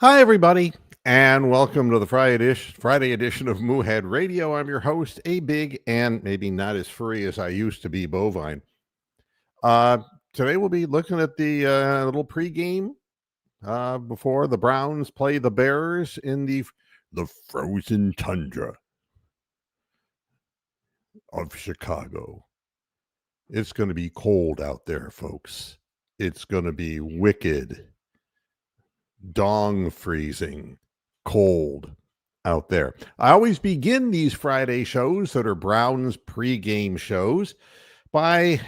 Hi, everybody, and welcome to the Friday edition of Moohead Radio. I'm your host, a big and maybe not as free as I used to be bovine. Uh, Today we'll be looking at the little pregame before the Browns play the Bears in the frozen tundra of Chicago. It's going to be cold out there, folks. It's going to be wicked, dong freezing, cold out there. I always begin these Friday shows that are Browns pregame shows by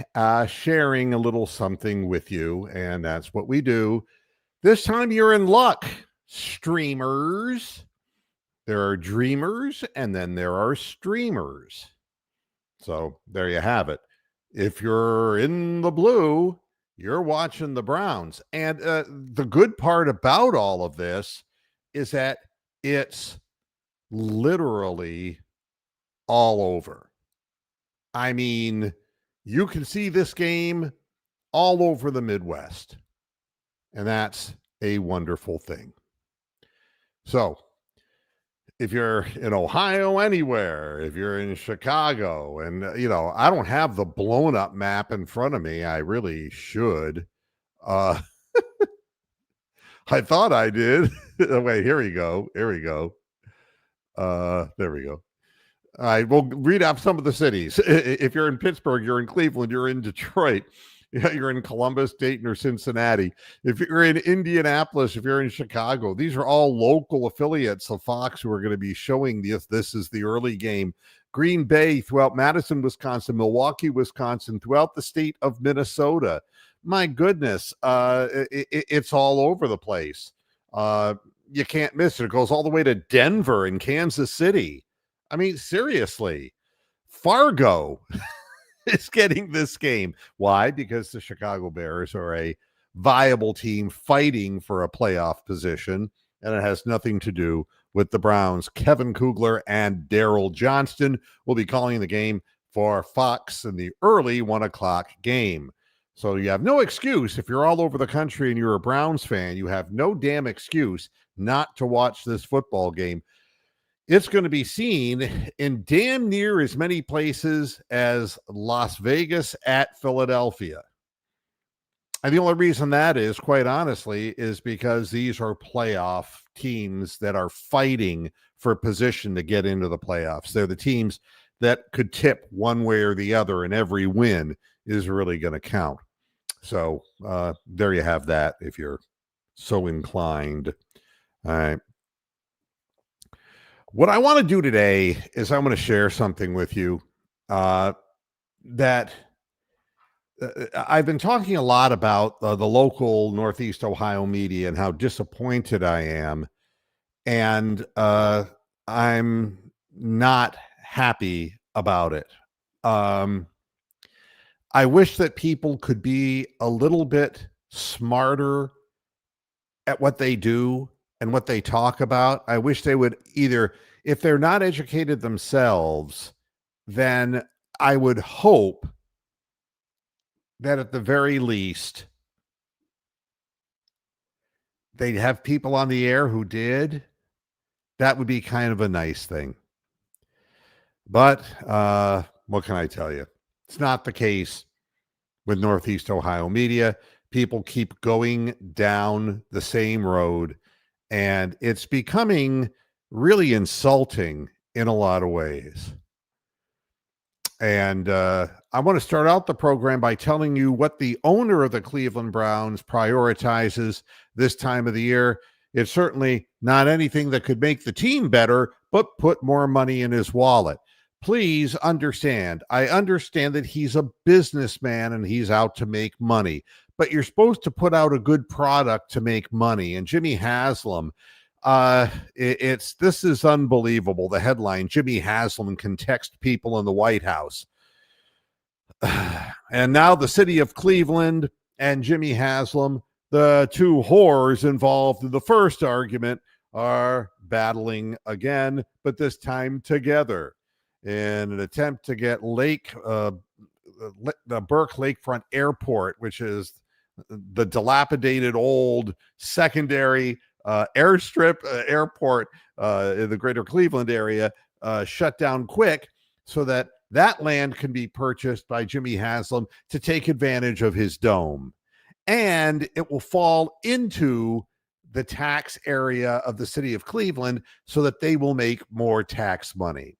sharing a little something with you, and that's what we do. This time you're in luck, streamers. There are dreamers, and then there are streamers. So there you have it. If you're in the blue, you're watching the Browns. And the good part about all of this is that it's literally all over. I mean, you can see this game all over the Midwest, and that's a wonderful thing. So, if you're in Ohio anywhere, if you're in Chicago, and I don't have the blown up map in front of me. I really should. I thought I did. Wait, here we go. There we go. All right, we'll read off some of the cities. If you're in Pittsburgh, you're in Cleveland, you're in Detroit, you're in Columbus, Dayton, or Cincinnati. If you're in Indianapolis, if you're in Chicago, these are all local affiliates of Fox who are going to be showing this. This is the early game. Green Bay, throughout Madison, Wisconsin, Milwaukee, Wisconsin, throughout the state of Minnesota. My goodness, it's all over the place. You can't miss it. It goes all the way to Denver and Kansas City. I mean, seriously, Fargo is getting this game. Why? Because the Chicago Bears are a viable team fighting for a playoff position, and it has nothing to do with the Browns. Kevin Kugler and Daryl Johnston will be calling the game for Fox in the early 1:00 game. So you have no excuse if you're all over the country and you're a Browns fan. You have no damn excuse not to watch this football game. It's going to be seen in damn near as many places as Las Vegas at Philadelphia. And the only reason that is, quite honestly, is because these are playoff teams that are fighting for position to get into the playoffs. They're the teams that could tip one way or the other, and every win is really going to count. So there you have that if you're so inclined. All right. What I want to do today is I'm going to share something with you that I've been talking a lot about the local Northeast Ohio media and how disappointed I am. And I'm not happy about it. I wish that people could be a little bit smarter at what they do and what they talk about. I wish they would either, if they're not educated themselves, then I would hope that at the very least they'd have people on the air who did. That would be kind of a nice thing. But what can I tell you? It's not the case with Northeast Ohio media. People keep going down the same road, and it's becoming really insulting in a lot of ways. And I want to start out the program by telling you what the owner of the Cleveland Browns prioritizes this time of the year. It's certainly not anything that could make the team better, but put more money in his wallet. Please understand. I understand that he's a businessman and he's out to make money, but you're supposed to put out a good product to make money. And Jimmy Haslam, this is unbelievable. The headline: Jimmy Haslam can text people in the White House. And now the city of Cleveland and Jimmy Haslam, the two whores involved in the first argument, are battling again, but this time together in an attempt to get the Burke Lakefront Airport, which is the dilapidated old secondary airport in the greater Cleveland area shut down quick so that that land can be purchased by Jimmy Haslam to take advantage of his dome. And it will fall into the tax area of the city of Cleveland so that they will make more tax money.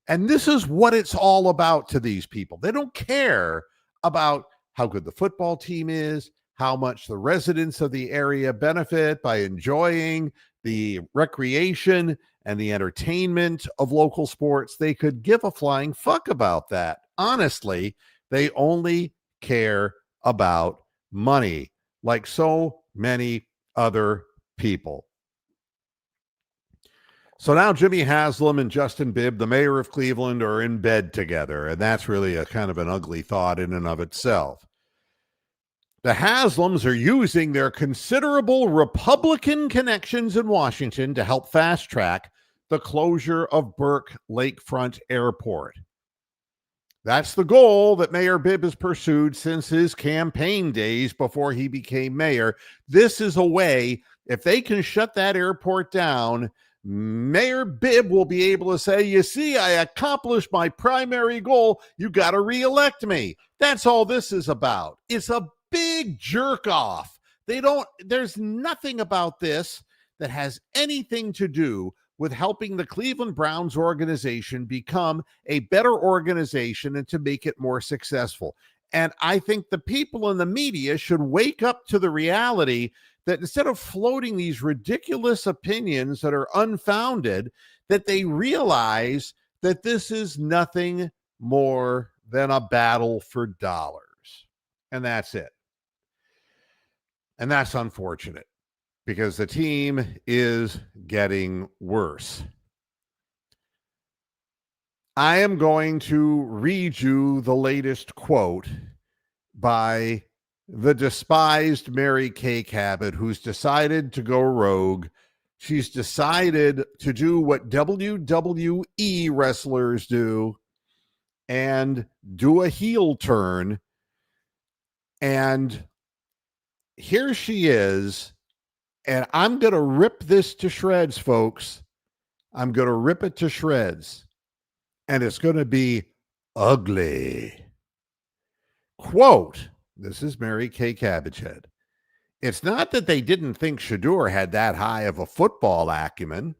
And this is what it's all about to these people. They don't care about how good the football team is, how much the residents of the area benefit by enjoying the recreation and the entertainment of local sports. They could give a flying fuck about that. Honestly, they only care about money, like so many other people. So now Jimmy Haslam and Justin Bibb, the mayor of Cleveland, are in bed together, and that's really a kind of an ugly thought in and of itself. The Haslams are using their considerable Republican connections in Washington to help fast track the closure of Burke Lakefront Airport. That's the goal that Mayor Bibb has pursued since his campaign days before he became mayor. This is a way, if they can shut that airport down, Mayor Bibb will be able to say, you see, I accomplished my primary goal. You got to reelect me. That's all this is about. It's a big jerk off. There's nothing about this that has anything to do with helping the Cleveland Browns organization become a better organization and to make it more successful. And I think the people in the media should wake up to the reality that instead of floating these ridiculous opinions that are unfounded, that they realize that this is nothing more than a battle for dollars. And that's it. And that's unfortunate because the team is getting worse. I am going to read you the latest quote by the despised Mary Kay Cabot, who's decided to go rogue. She's decided to do what WWE wrestlers do and do a heel turn. And here she is. And I'm going to rip this to shreds, folks. I'm going to rip it to shreds. And it's going to be ugly. Quote, this is Mary Kay Cabbagehead. It's not that they didn't think Shador had that high of a football acumen,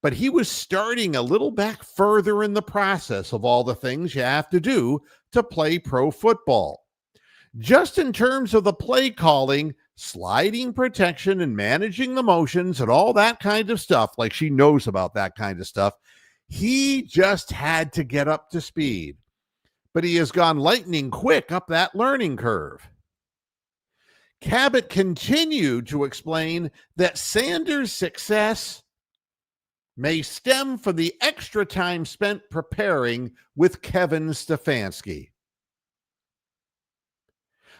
but he was starting a little back further in the process of all the things you have to do to play pro football. Just in terms of the play calling, sliding protection and managing the motions and all that kind of stuff, like she knows about that kind of stuff, he just had to get up to speed. But he has gone lightning quick up that learning curve. Cabot continued to explain that Sanders' success may stem from the extra time spent preparing with Kevin Stefanski.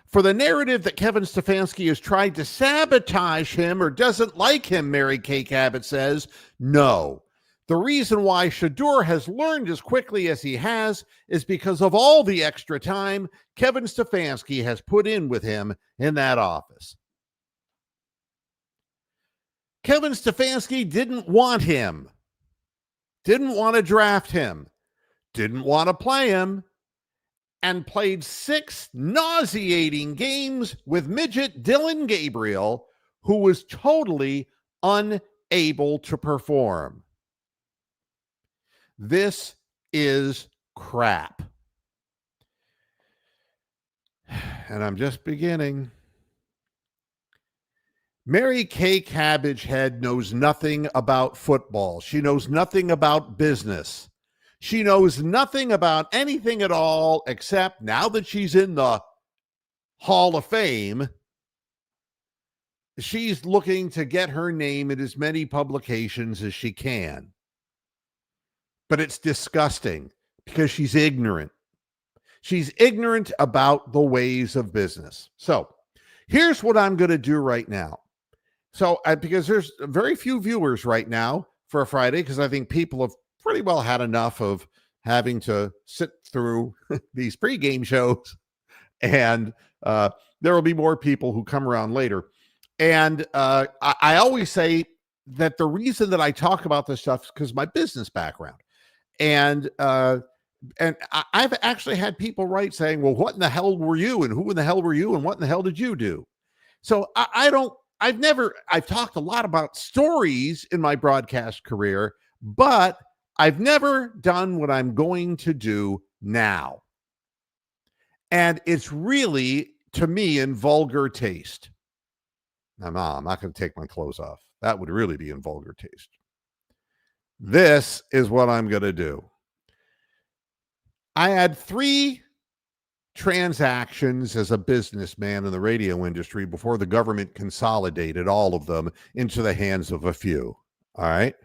For the narrative that Kevin Stefanski has tried to sabotage him or doesn't like him, Mary Kay Cabot says, no. The reason why Shador has learned as quickly as he has is because of all the extra time Kevin Stefanski has put in with him in that office. Kevin Stefanski didn't want him, didn't want to draft him, didn't want to play him, and played 6 nauseating games with midget Dylan Gabriel, who was totally unable to perform. This is crap. And I'm just beginning. Mary Kay Cabbagehead knows nothing about football. She knows nothing about business. She knows nothing about anything at all, except now that she's in the Hall of Fame, she's looking to get her name in as many publications as she can. But it's disgusting because she's ignorant. She's ignorant about the ways of business. So here's what I'm going to do right now. So because there's very few viewers right now for a Friday, because I think people have pretty well had enough of having to sit through these pregame shows. And there will be more people who come around later. And I always say that the reason that I talk about this stuff is because of my business background. And I've actually had people write saying, well, what in the hell were you? And who in the hell were you? And what in the hell did you do? So I've talked a lot about stories in my broadcast career, but I've never done what I'm going to do now. And it's really, to me, in vulgar taste. Now, no, I'm not going to take my clothes off. That would really be in vulgar taste. This is what I'm going to do. I had 3 transactions as a businessman in the radio industry before the government consolidated all of them into the hands of a few. All right.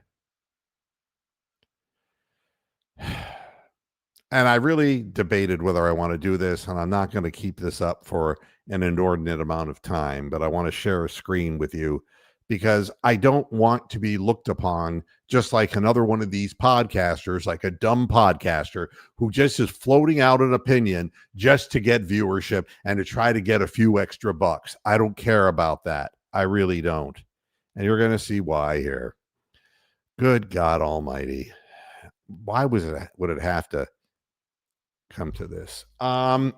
And I really debated whether I want to do this, and I'm not going to keep this up for an inordinate amount of time, but I want to share a screen with you because I don't want to be looked upon just like another one of these podcasters, like a dumb podcaster who just is floating out an opinion just to get viewership and to try to get a few extra bucks. I don't care about that. I really don't. And you're going to see why here. Good God Almighty. Why would it have to come to this? All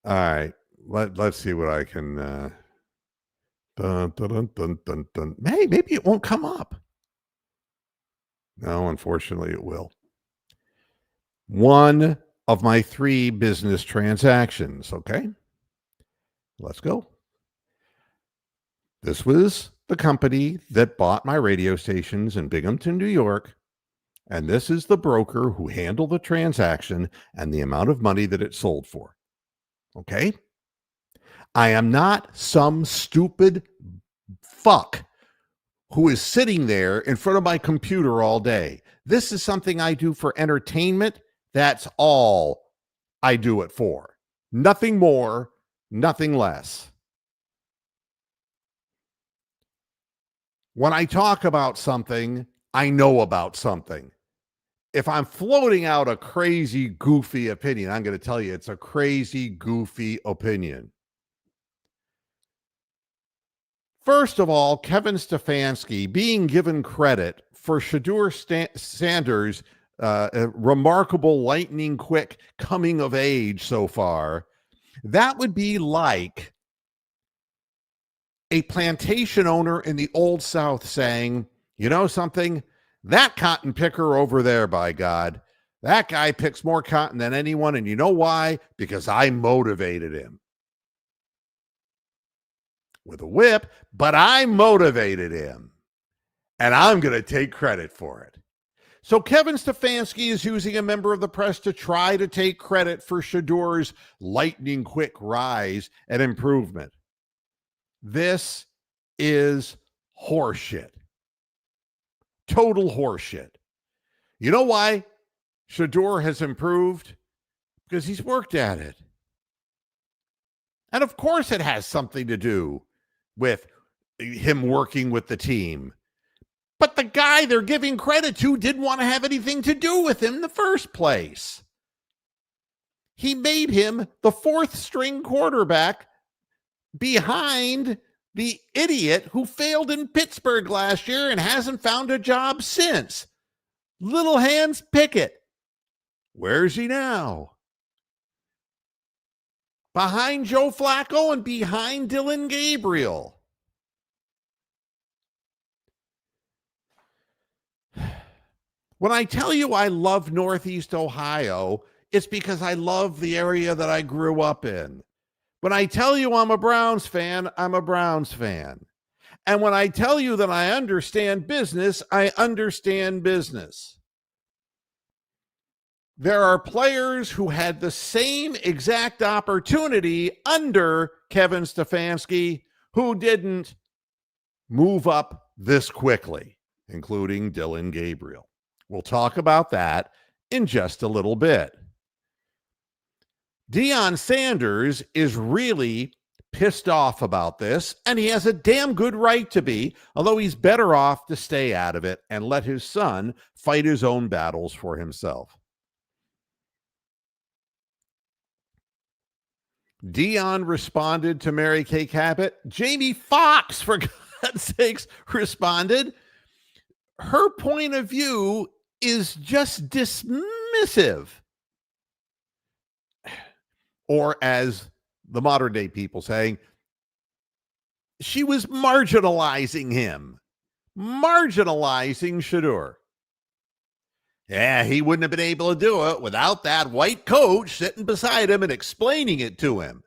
right. Let's see what I can dun, dun, dun, dun, dun. Maybe it won't come up. No, unfortunately it will. One of my 3 business transactions. Okay. Let's go. This was the company that bought my radio stations in Binghamton, New York. And this is the broker who handled the transaction and the amount of money that it sold for. Okay? I am not some stupid fuck who is sitting there in front of my computer all day. This is something I do for entertainment. That's all I do it for. Nothing more, nothing less. When I talk about something, I know about something. If I'm floating out a crazy, goofy opinion, I'm going to tell you it's a crazy, goofy opinion. First of all, Kevin Stefanski being given credit for Shadur Sanders' remarkable lightning quick coming of age so far, that would be like a plantation owner in the Old South saying, you know something? That cotton picker over there, by God, that guy picks more cotton than anyone. And you know why? Because I motivated him with a whip, but I motivated him. And I'm going to take credit for it. So Kevin Stefanski is using a member of the press to try to take credit for Shadur's lightning quick rise and improvement. This is horseshit. Total horseshit. You know why Shadur has improved? Because he's worked at it. And of course it has something to do with him working with the team. But the guy they're giving credit to didn't want to have anything to do with him in the first place. He made him the 4th string quarterback behind the idiot who failed in Pittsburgh last year and hasn't found a job since. Little Hands Pickett. Where's he now? Behind Joe Flacco and behind Dylan Gabriel. When I tell you I love Northeast Ohio, it's because I love the area that I grew up in. When I tell you I'm a Browns fan, I'm a Browns fan. And when I tell you that I understand business, I understand business. There are players who had the same exact opportunity under Kevin Stefanski who didn't move up this quickly, including Dylan Gabriel. We'll talk about that in just a little bit. Deion Sanders is really pissed off about this, and he has a damn good right to be, although he's better off to stay out of it and let his son fight his own battles for himself. Dion responded to Mary Kay Cabot. Jamie Foxx, for God's sakes, responded. Her point of view is just dismissive. Or as the modern day people saying, she was marginalizing him, marginalizing Shedeur. Yeah, he wouldn't have been able to do it without that white coach sitting beside him and explaining it to him.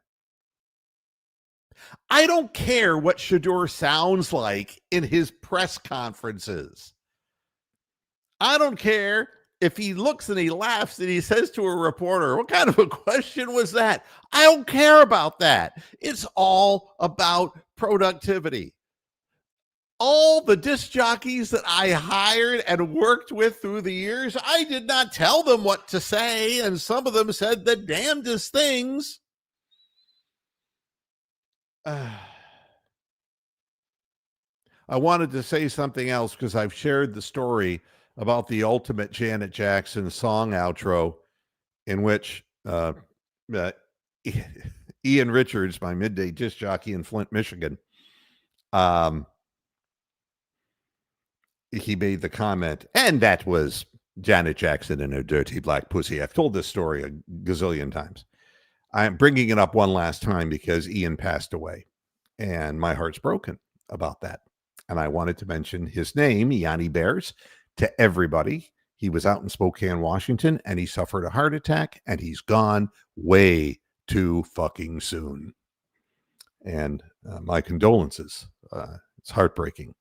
I don't care what Shedeur sounds like in his press conferences. I don't care if he looks and he laughs and he says to a reporter, what kind of a question was that? I don't care about that. It's all about productivity. All the disc jockeys that I hired and worked with through the years, I did not tell them what to say, and some of them said the damnedest things. I wanted to say something else because I've shared the story about the ultimate Janet Jackson song outro in which Ian Richards, my midday disc jockey in Flint, Michigan, he made the comment, and that was Janet Jackson and her dirty black pussy. I've told this story a gazillion times. I'm bringing it up one last time because Ian passed away, and my heart's broken about that. And I wanted to mention his name, Yanni Bears, to everybody. He was out in Spokane, Washington, and he suffered a heart attack, and he's gone way too fucking soon. And my condolences. It's heartbreaking.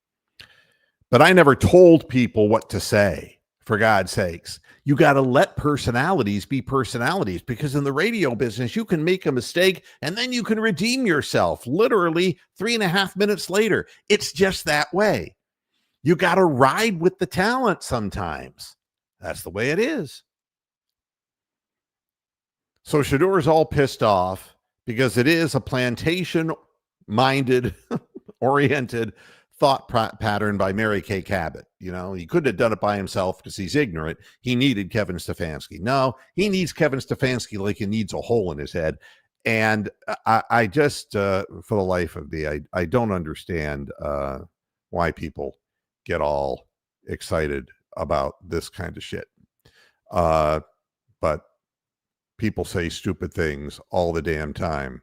But I never told people what to say, for God's sakes. You got to let personalities be personalities, because in the radio business, you can make a mistake and then you can redeem yourself literally 3.5 minutes later. It's just that way. You got to ride with the talent sometimes. That's the way it is. So Shedeur is all pissed off because it is a plantation-minded, oriented thought pattern by Mary Kay Cabot. You know, he couldn't have done it by himself because he's ignorant. He needed Kevin Stefanski. No, he needs Kevin Stefanski like he needs a hole in his head. And I just, for the life of me, I don't understand why people get all excited about this kind of shit. But people say stupid things all the damn time.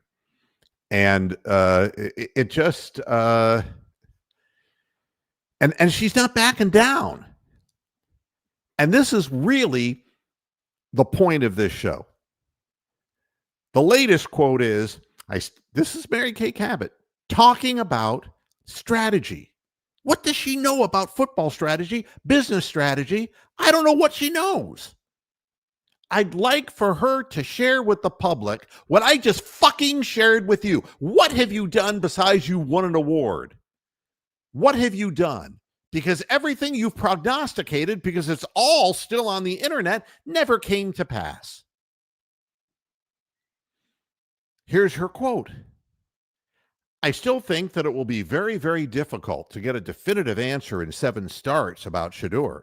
And it just... And she's not backing down. And this is really the point of this show. The latest quote is, this is Mary Kay Cabot talking about strategy. What does she know about football strategy, business strategy? I don't know what she knows. I'd like for her to share with the public what I just fucking shared with you. What have you done besides you won an award? What have you done? Because everything you've prognosticated, because it's all still on the internet, never came to pass. Here's her quote. I still think that it will be very, very difficult to get a definitive answer in 7 starts about Shedeur.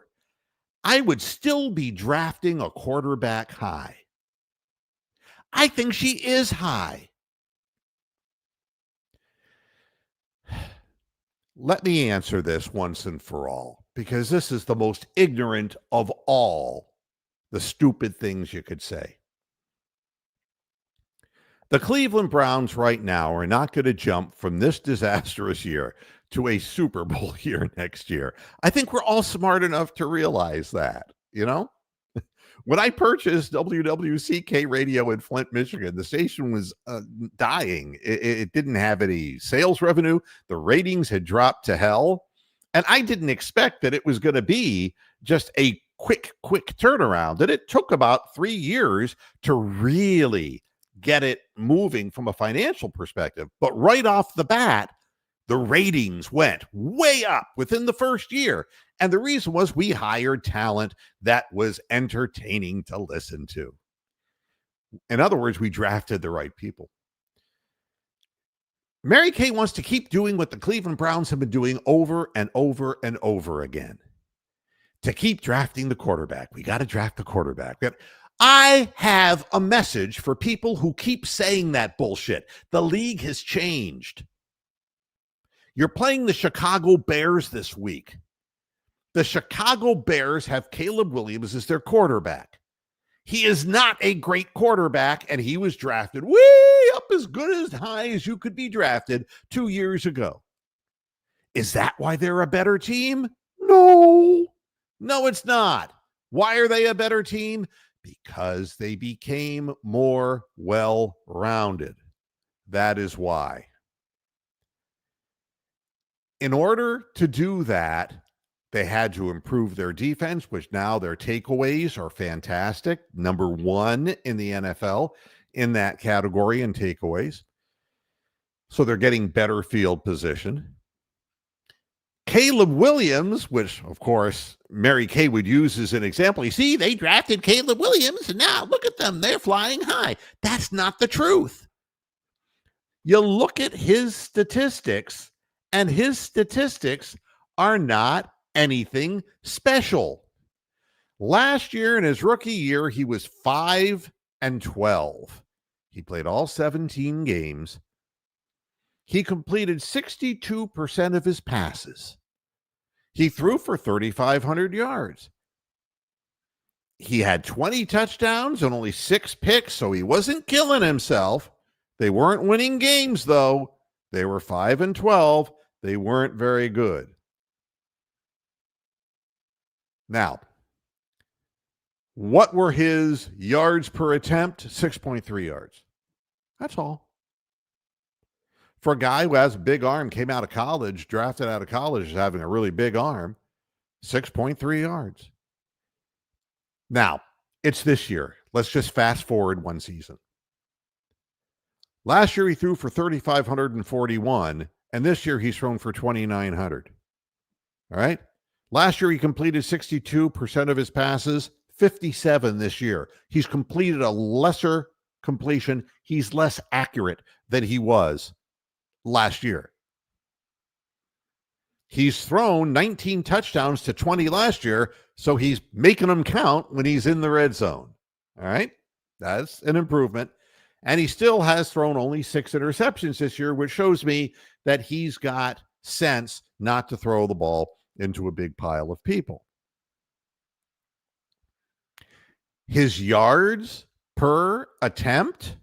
I would still be drafting a quarterback high. I think she is high. Let me answer this once and for all, because this is the most ignorant of all the stupid things you could say. The Cleveland Browns right now are not going to jump from this disastrous year to a Super Bowl year next year. I think we're all smart enough to realize that, you know? When I purchased WWCK radio in Flint, Michigan, the station was dying. It didn't have any sales revenue. The ratings had dropped to hell. And I didn't expect that it was going to be just a quick turnaround. That it took about 3 years to really get it moving from a financial perspective. But right off the bat, the ratings went way up within the first year. And the reason was we hired talent that was entertaining to listen to. In other words, we drafted the right people. Mary Kay wants to keep doing what the Cleveland Browns have been doing over and over and over again. To keep drafting the quarterback. We got to draft the quarterback. I have a message for people who keep saying that bullshit. The league has changed. You're playing the Chicago Bears this week. The Chicago Bears have Caleb Williams as their quarterback. He is not a great quarterback, and he was drafted way up as good as high as you could be drafted 2 years ago. Is that why they're a better team? No. No, it's not. Why are they a better team? Because they became more well-rounded. That is why. In order to do that, they had to improve their defense, which now their takeaways are fantastic. Number 1 in the NFL in that category in takeaways. So they're getting better field position. Caleb Williams, which, of course, Mary Kay would use as an example. You see, they drafted Caleb Williams, and now look at them. They're flying high. That's not the truth. You look at his statistics, and his statistics are not anything special. Last year, in his rookie year, he was 5-12. He played all 17 games. He completed 62% of his passes. He threw for 3,500 yards. He had 20 touchdowns and only 6 picks, so he wasn't killing himself. They weren't winning games, though. They were 5-12. They weren't very good. Now, what were his yards per attempt? 6.3 yards. That's all. For a guy who has a big arm, came out of college, drafted out of college, having a really big arm, 6.3 yards. Now, it's this year. Let's just fast forward one season. Last year, he threw for 3,541, and this year he's thrown for 2,900. All right? Last year, he completed 62% of his passes, 57 this year. He's completed a lesser completion. He's less accurate than he was last year. He's thrown 19 touchdowns to 20 last year, so he's making them count when he's in the red zone. All right? That's an improvement. And he still has thrown only 6 interceptions this year, which shows me that he's got sense not to throw the ball into a big pile of people. His yards per attempt,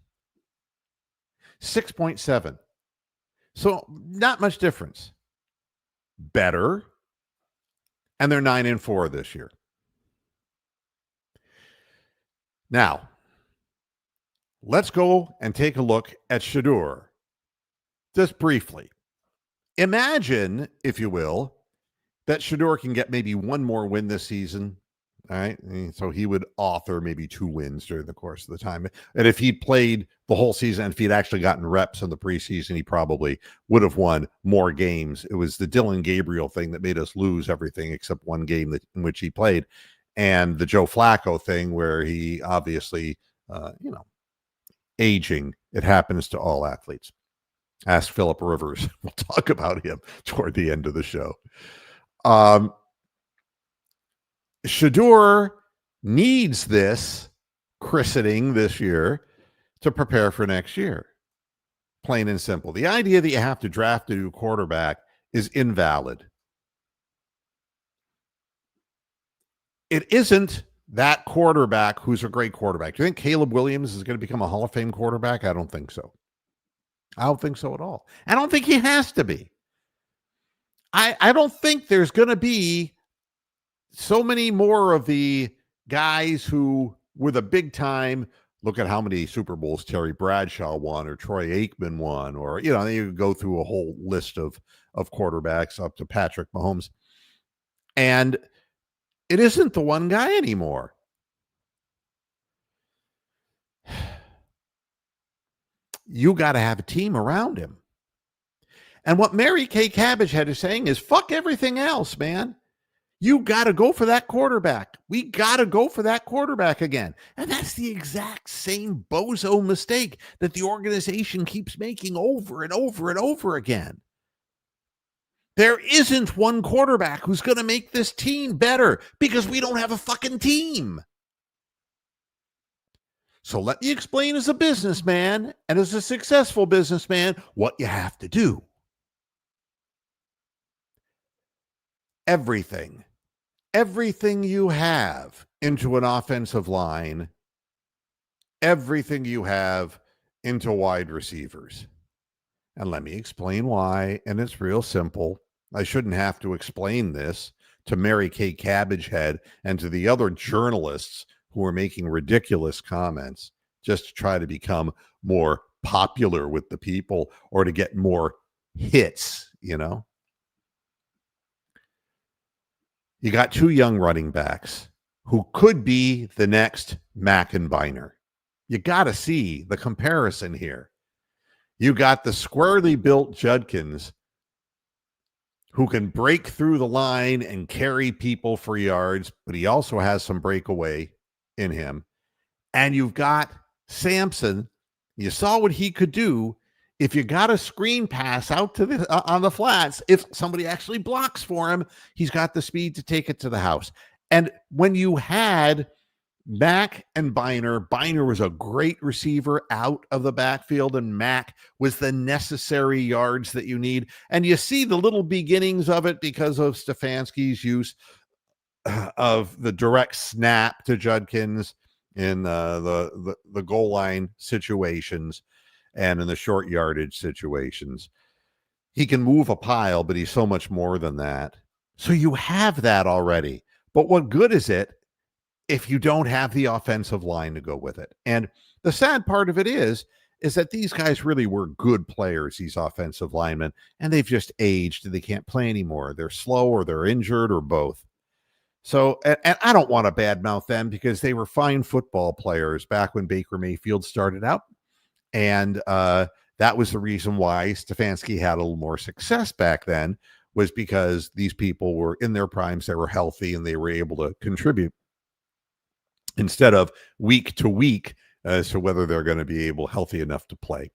6.7. So not much difference. Better. And they're 9-4 this year. Now, let's go and take a look at Shedeur. Just briefly. Imagine, if you will, that Shedeur can get maybe one more win this season. All right. And so he would author maybe 2 wins during the course of the time. And if he played the whole season, if he'd actually gotten reps in the preseason, he probably would have won more games. It was the Dylan Gabriel thing that made us lose everything except one game in which he played. And the Joe Flacco thing where he obviously, aging. It happens to all athletes. Ask Phillip Rivers. We'll talk about him toward the end of the show. Shedeur needs this christening this year to prepare for next year. Plain and simple. The idea that you have to draft a new quarterback is invalid. It isn't that quarterback who's a great quarterback. Do you think Caleb Williams is going to become a Hall of Fame quarterback? I don't think so. I don't think so at all. I don't think he has to be. I don't think there's going to be so many more of the guys who were the big time. Look at how many Super Bowls Terry Bradshaw won or Troy Aikman won, or, you go through a whole list of quarterbacks up to Patrick Mahomes. And it isn't the one guy anymore. You got to have a team around him. And what Mary Kay Cabbage had is saying is, fuck everything else, man. You got to go for that quarterback. We got to go for that quarterback again. And that's the exact same bozo mistake that the organization keeps making over and over and over again. There isn't one quarterback who's going to make this team better because we don't have a fucking team. So let me explain as a businessman and as a successful businessman what you have to do. Everything, everything you have into an offensive line, everything you have into wide receivers. And let me explain why. And it's real simple. I shouldn't have to explain this to Mary Kay Cabbagehead and to the other journalists who are making ridiculous comments just to try to become more popular with the people or to get more hits, you know? You got two young running backs who could be the next Mackenbiner. You got to see the comparison here. You got the squarely built Judkins who can break through the line and carry people for yards, but he also has some breakaway in him. And you've got Sampson. You saw what he could do if you got a screen pass out to the on the flats. If somebody actually blocks for him, he's got the speed to take it to the house. And when you had Mack and Biner was a great receiver out of the backfield, and Mack was the necessary yards that you need. And you see the little beginnings of it because of Stefanski's use of the direct snap to Judkins in the goal line situations and in the short yardage situations. He can move a pile, but he's so much more than that. So you have that already. But what good is it if you don't have the offensive line to go with it? And the sad part of it is that these guys really were good players, these offensive linemen, and they've just aged and they can't play anymore. They're slow or they're injured or both. So, and I don't want to badmouth them because they were fine football players back when Baker Mayfield started out. And that was the reason why Stefanski had a little more success back then, was because these people were in their primes, they were healthy, and they were able to contribute instead of week to week as to whether they're going to be able healthy enough to play.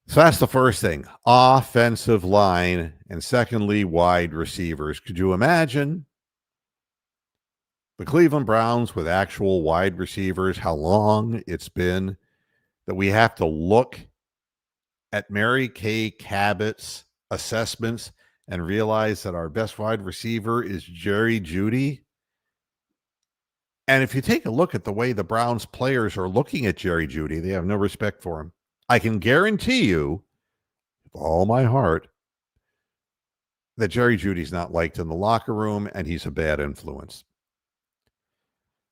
So that's the first thing, offensive line, and secondly, wide receivers. Could you imagine the Cleveland Browns with actual wide receivers, how long it's been that we have to look at Mary Kay Cabot's assessments and realize that our best wide receiver is Jerry Jeudy? And if you take a look at the way the Browns players are looking at Jerry Jeudy, they have no respect for him. I can guarantee you, with all my heart, that Jerry Judy's not liked in the locker room and he's a bad influence.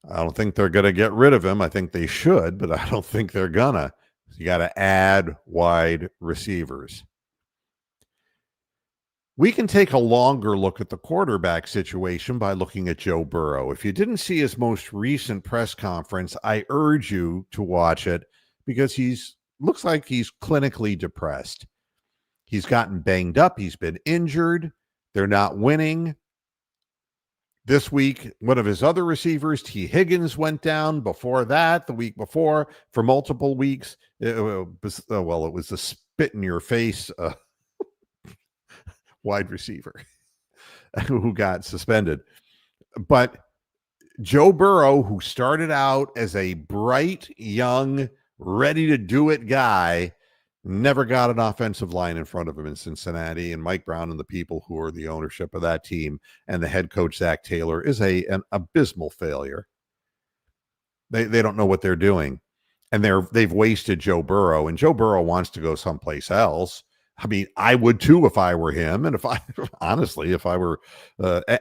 I don't think they're going to get rid of him. I think they should, but I don't think they're going to. You got to add wide receivers. We can take a longer look at the quarterback situation by looking at Joe Burrow. If you didn't see his most recent press conference, I urge you to watch it because looks like he's clinically depressed. He's gotten banged up. He's been injured. They're not winning. This week, one of his other receivers, T. Higgins, went down. Before that, the week before, for multiple weeks, it was the spit in your face wide receiver who got suspended. But Joe Burrow, who started out as a bright, young, ready to do it guy, never got an offensive line in front of him in Cincinnati. And Mike Brown and the people who are the ownership of that team and the head coach, Zach Taylor, is an abysmal failure. They don't know what they're doing. And they've wasted Joe Burrow. And Joe Burrow wants to go someplace else. I mean, I would too if I were him. And if I were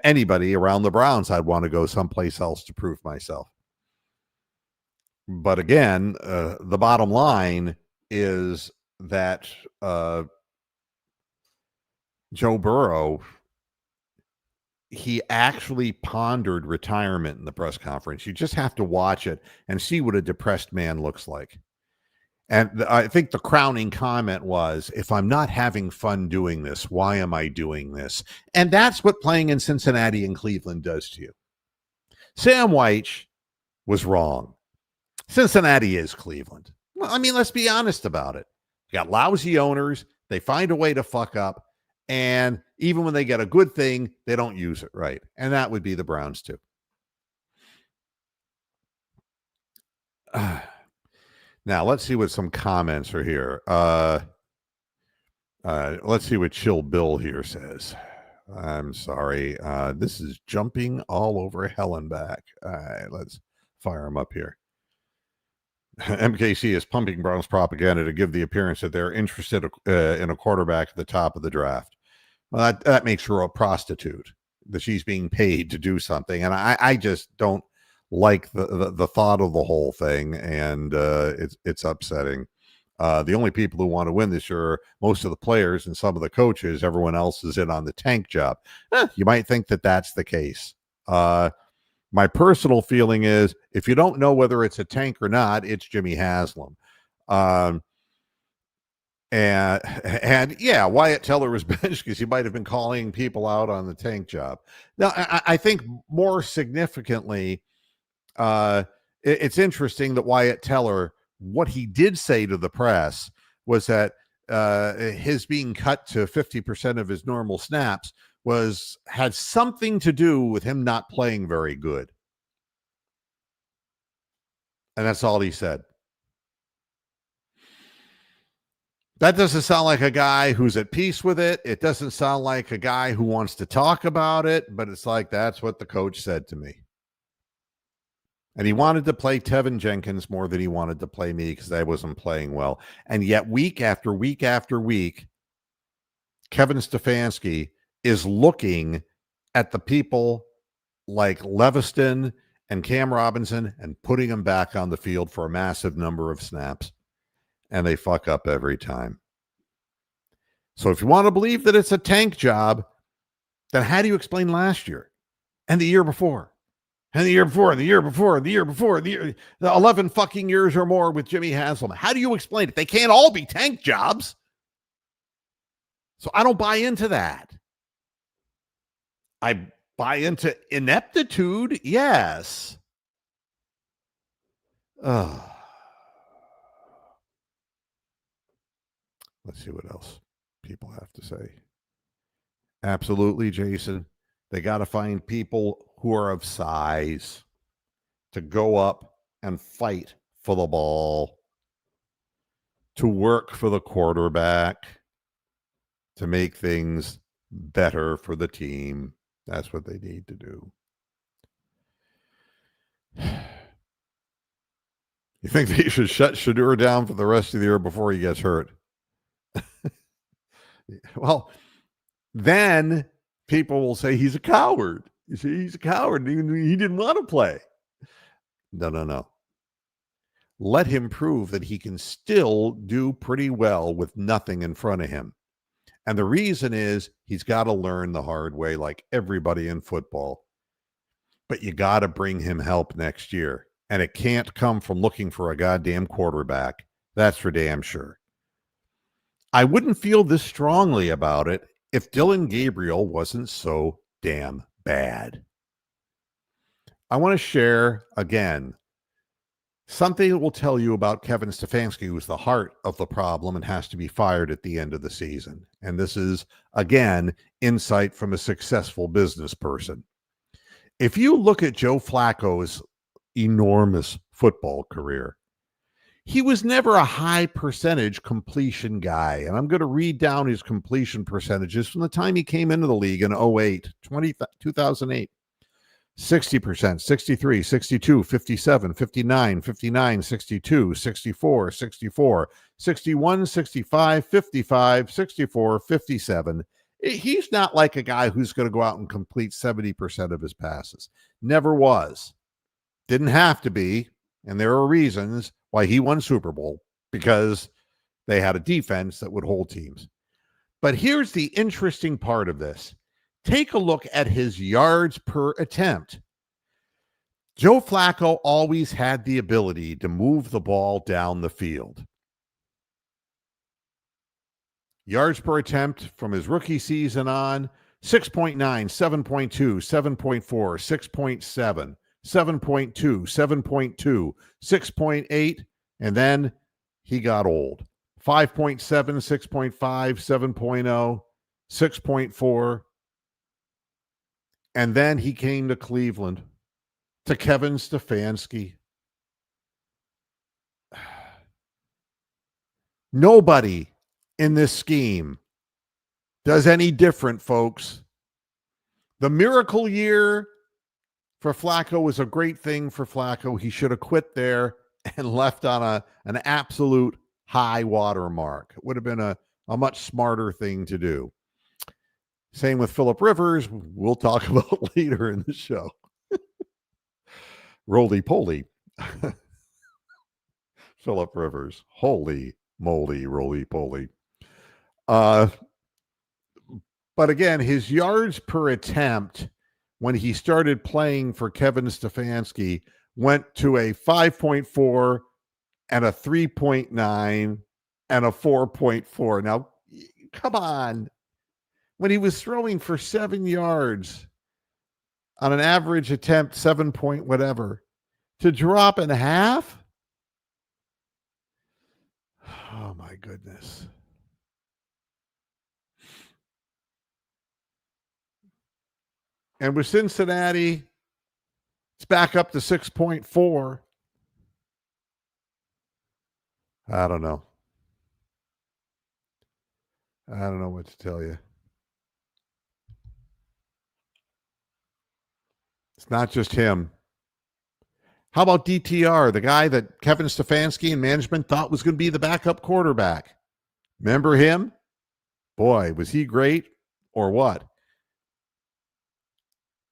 anybody around the Browns, I'd want to go someplace else to prove myself. But again, the bottom line is that Joe Burrow, he actually pondered retirement in the press conference. You just have to watch it and see what a depressed man looks like. And I think the crowning comment was, if I'm not having fun doing this, why am I doing this? And that's what playing in Cincinnati and Cleveland does to you. Sam Wyche was wrong. Cincinnati is Cleveland. Well, I mean, let's be honest about it. You got lousy owners. They find a way to fuck up. And even when they get a good thing, they don't use it right. And that would be the Browns too. Now let's see what some comments are here. Let's see what Chill Bill here says. I'm sorry. This is jumping all over hell and back. All right, let's fire him up here. MKC is pumping Browns propaganda to give the appearance that they're interested in a quarterback at the top of the draft. Well, that makes her a prostitute, that she's being paid to do something. And I just don't like the thought of the whole thing. And it's upsetting. The only people who want to win this year are most of the players and some of the coaches. Everyone else is in on the tank job. You might think that that's the case. My personal feeling is if you don't know whether it's a tank or not, it's Jimmy Haslam. And yeah, Wyatt Teller was benched because he might have been calling people out on the tank job. Now, I think more significantly, it's interesting that Wyatt Teller, what he did say to the press was that his being cut to 50% of his normal snaps had something to do with him not playing very good. And that's all he said. That doesn't sound like a guy who's at peace with it. It doesn't sound like a guy who wants to talk about it, but it's like, that's what the coach said to me. And he wanted to play Tevin Jenkins more than he wanted to play me because I wasn't playing well. And yet week after week after week, Kevin Stefanski is looking at the people like Leviston and Cam Robinson and putting them back on the field for a massive number of snaps. And they fuck up every time. So if you want to believe that it's a tank job, then how do you explain last year and the year before and the year before and the year before and the year before, the 11 fucking years or more with Jimmy Haslam? How do you explain it? They can't all be tank jobs. So I don't buy into that. I buy into ineptitude, yes. Let's see what else people have to say. Absolutely, Jason. They got to find people who are of size to go up and fight for the ball, to work for the quarterback, to make things better for the team. That's what they need to do. You think they should shut Shadur down for the rest of the year before he gets hurt? Well, then people will say he's a coward. You see, he's a coward. He didn't want to play. No. Let him prove that he can still do pretty well with nothing in front of him. And the reason is he's got to learn the hard way like everybody in football. But you got to bring him help next year. And it can't come from looking for a goddamn quarterback. That's for damn sure. I wouldn't feel this strongly about it if Dylan Gabriel wasn't so damn bad. I want to share, again, something that will tell you about Kevin Stefanski, who's the heart of the problem and has to be fired at the end of the season. And this is, again, insight from a successful business person. If you look at Joe Flacco's enormous football career, he was never a high percentage completion guy. And I'm going to read down his completion percentages from the time he came into the league in 2008. 60%, 63, 62, 57, 59, 59, 62, 64, 64, 61, 65, 55, 64, 57. He's not like a guy who's going to go out and complete 70% of his passes. Never was. Didn't have to be. And there are reasons why he won Super Bowl, because they had a defense that would hold teams. But here's the interesting part of this. Take a look at his yards per attempt. Joe Flacco always had the ability to move the ball down the field. Yards per attempt from his rookie season on, 6.9, 7.2, 7.4, 6.7, 7.2, 7.2, 6.8, and then he got old. 5.7, 6.5, 7.0, 6.4. And then he came to Cleveland, to Kevin Stefanski. Nobody in this scheme does any different, folks. The miracle year for Flacco was a great thing for Flacco. He should have quit there and left on an absolute high water mark. It would have been a much smarter thing to do. Same with Phillip Rivers. We'll talk about later in the show. Roly-poly. Phillip Rivers. Holy moly, roly-poly. But again, his yards per attempt when he started playing for Kevin Stefanski went to a 5.4 and a 3.9 and a 4.4. Now, come on. When he was throwing for 7 yards on an average attempt, 7 point whatever, to drop in half? Oh, my goodness. And with Cincinnati, it's back up to 6.4. I don't know. I don't know what to tell you. It's not just him. How about DTR, the guy that Kevin Stefanski and management thought was going to be the backup quarterback? Remember him? Boy, was he great or what?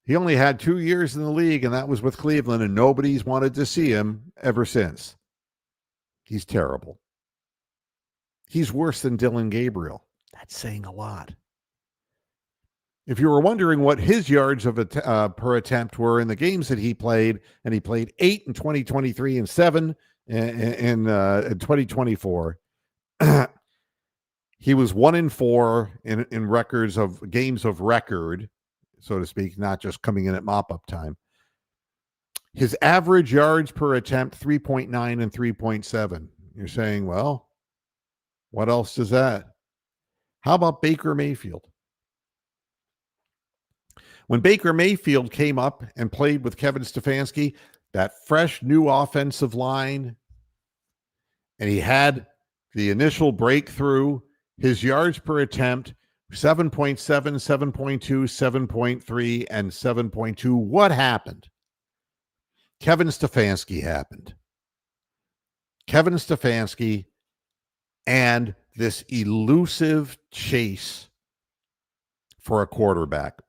He only had 2 years in the league, and that was with Cleveland, and nobody's wanted to see him ever since. He's terrible. He's worse than Dylan Gabriel. That's saying a lot. If you were wondering what his yards of per attempt were in the games that he played, and he played 8 in 2023 and 7 in 2024, he was 1-4 in records of games of record, so to speak, not just coming in at mop-up time. His average yards per attempt, 3.9 and 3.7. You're saying, well, what else is that? How about Baker Mayfield? When Baker Mayfield came up and played with Kevin Stefanski, that fresh new offensive line, and he had the initial breakthrough, his yards per attempt, 7.7, 7.2, 7.3, and 7.2. What happened? Kevin Stefanski happened. Kevin Stefanski and this elusive chase for a quarterback.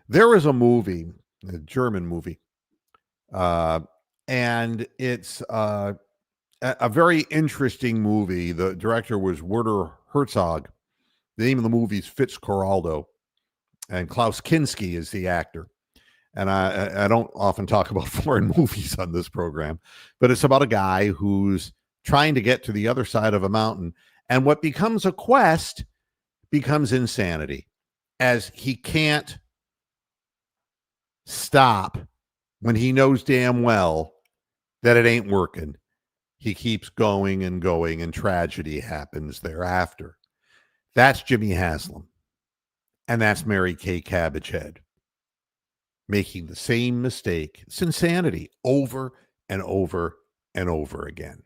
There was a movie, a German movie, and it's a very interesting movie. The director was Werner Herzog. The name of the movie is Fitzcarraldo, and Klaus Kinski is the actor. And I don't often talk about foreign movies on this program, but it's about a guy who's trying to get to the other side of a mountain, and what becomes a quest becomes insanity, as he can't stop when he knows damn well that it ain't working. He keeps going and going, and tragedy happens thereafter. That's Jimmy Haslam, and that's Mary Kay Cabbagehead making the same mistake. It's insanity over and over and over again.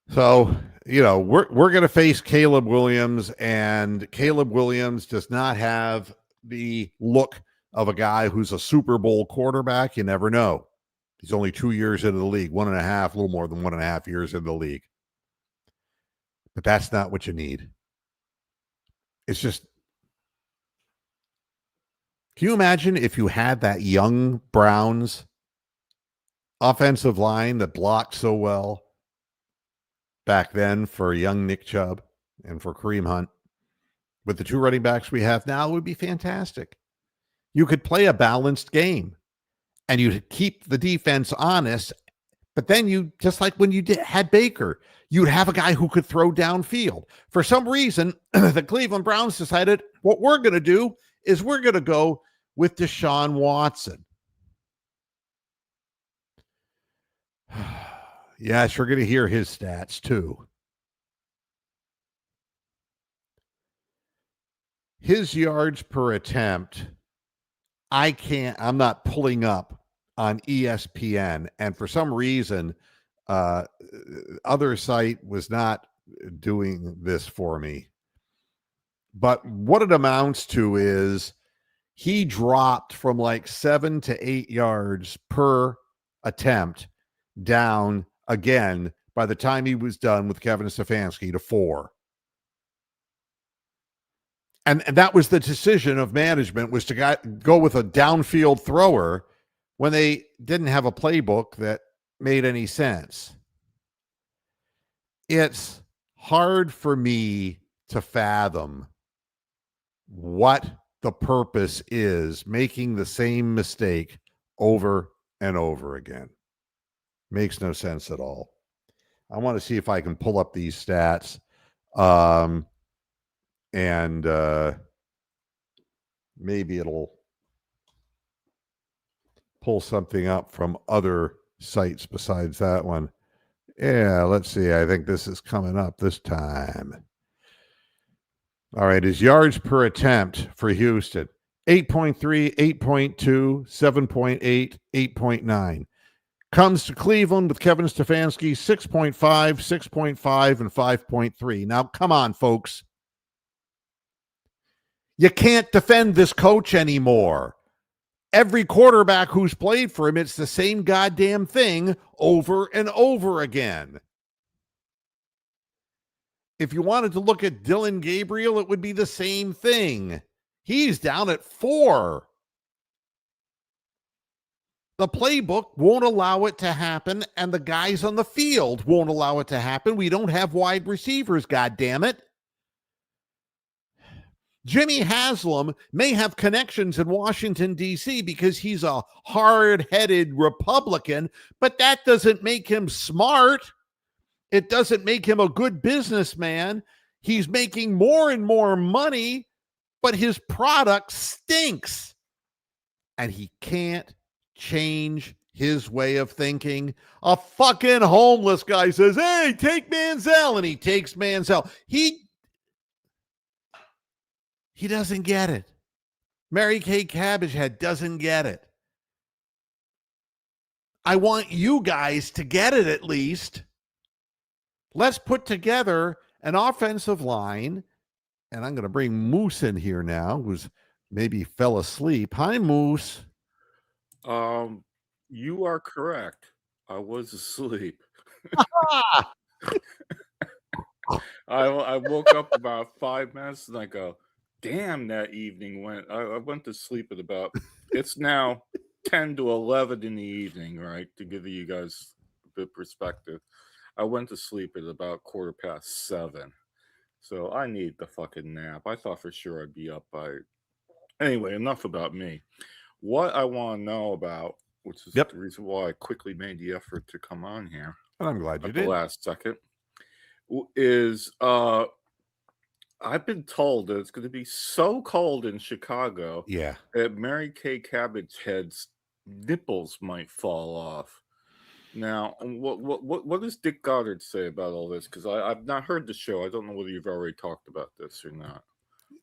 So, we're going to face Caleb Williams, and Caleb Williams does not have the look of a guy who's a Super Bowl quarterback. You never know. He's only 2 years into the league, 1.5, a little more than 1.5 years into the league. But that's not what you need. It's just, can you imagine if you had that young Browns offensive line that blocked so well back then for young Nick Chubb and for Kareem Hunt? With the 2 running backs we have now, it would be fantastic. You could play a balanced game, and you'd keep the defense honest, but then you, just like when you had Baker, you'd have a guy who could throw downfield. For some reason, the Cleveland Browns decided what we're going to do is we're going to go with Deshaun Watson. Yes, you're going to hear his stats too. His yards per attempt, I'm not pulling up on ESPN. And for some reason, Other site was not doing this for me. But what it amounts to is he dropped from like 7 to 8 yards per attempt down again by the time he was done with Kevin Stefanski to 4. And that was the decision of management, was to go with a downfield thrower when they didn't have a playbook that made any sense. It's hard for me to fathom what the purpose is making the same mistake over and over again. Makes no sense at all. I want to see if I can pull up these stats. And maybe it'll pull something up from other sites besides that one. Yeah, let's see. I think this is coming up this time. All right, his yards per attempt for Houston, 8.3, 8.2, 7.8, 8.9. Comes to Cleveland with Kevin Stefanski, 6.5, 6.5, and 5.3. Now, come on, folks. You can't defend this coach anymore. Every quarterback who's played for him, it's the same goddamn thing over and over again. If you wanted to look at Dylan Gabriel, it would be the same thing. He's down at 4. The playbook won't allow it to happen, and the guys on the field won't allow it to happen. We don't have wide receivers, goddammit. Jimmy Haslam may have connections in Washington, D.C. because he's a hard-headed Republican, but that doesn't make him smart. It doesn't make him a good businessman. He's making more and more money, but his product stinks. And he can't change his way of thinking. A fucking homeless guy says, hey, take Manziel, and he takes Manziel. He doesn't get it. Mary Kay Cabbagehead doesn't get it. I want you guys to get it at least. Let's put together an offensive line, and I'm going to bring Moose in here now, who's maybe fell asleep. Hi, Moose. You are correct. I was asleep. I woke up about 5 minutes and I go, damn, that evening went. I went to sleep at about, it's now 10 to 11 in the evening, right? To give you guys a bit perspective. I went to sleep at about 7:15. So I need the fucking nap. I thought for sure I'd be up by. Anyway, enough about me. What I want to know about, which is the reason why I quickly made the effort to come on here. And I'm glad you did. At the last second. Is I've been told that it's going to be so cold in Chicago that Mary Kay Cabbagehead's nipples might fall off. Now, what does Dick Goddard say about all this? Because I've not heard the show. I don't know whether you've already talked about this or not.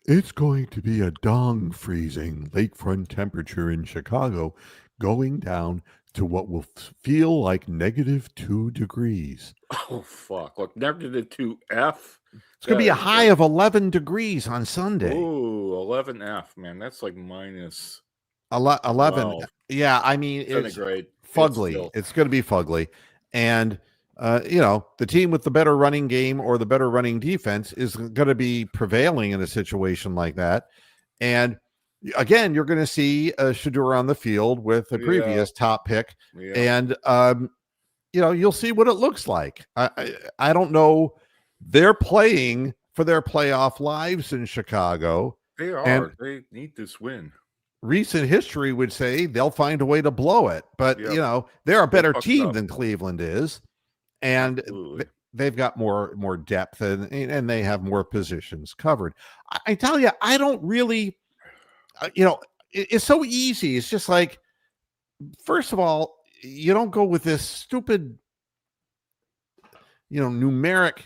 It's going to be a dong freezing lakefront temperature in Chicago, going down to what will feel like -2 degrees. Oh, fuck. Like -2F? It's going to be a high of 11 degrees on Sunday. Ooh, 11F, man. That's like minus 11. 12. Yeah, I mean, it's fugly. It's going to be fugly. And, the team with the better running game or the better running defense is going to be prevailing in a situation like that. And again, you're going to see Shedeur on the field with the previous top pick. Yeah. And, you'll see what it looks like. I don't know. They're playing for their playoff lives in Chicago. They are. They need this win. Recent history would say they'll find a way to blow it. But, they're a better team than Cleveland is. And they've got more depth and they have more positions covered. I tell you, I don't really, it's so easy. It's just like, first of all, you don't go with this stupid, numeric,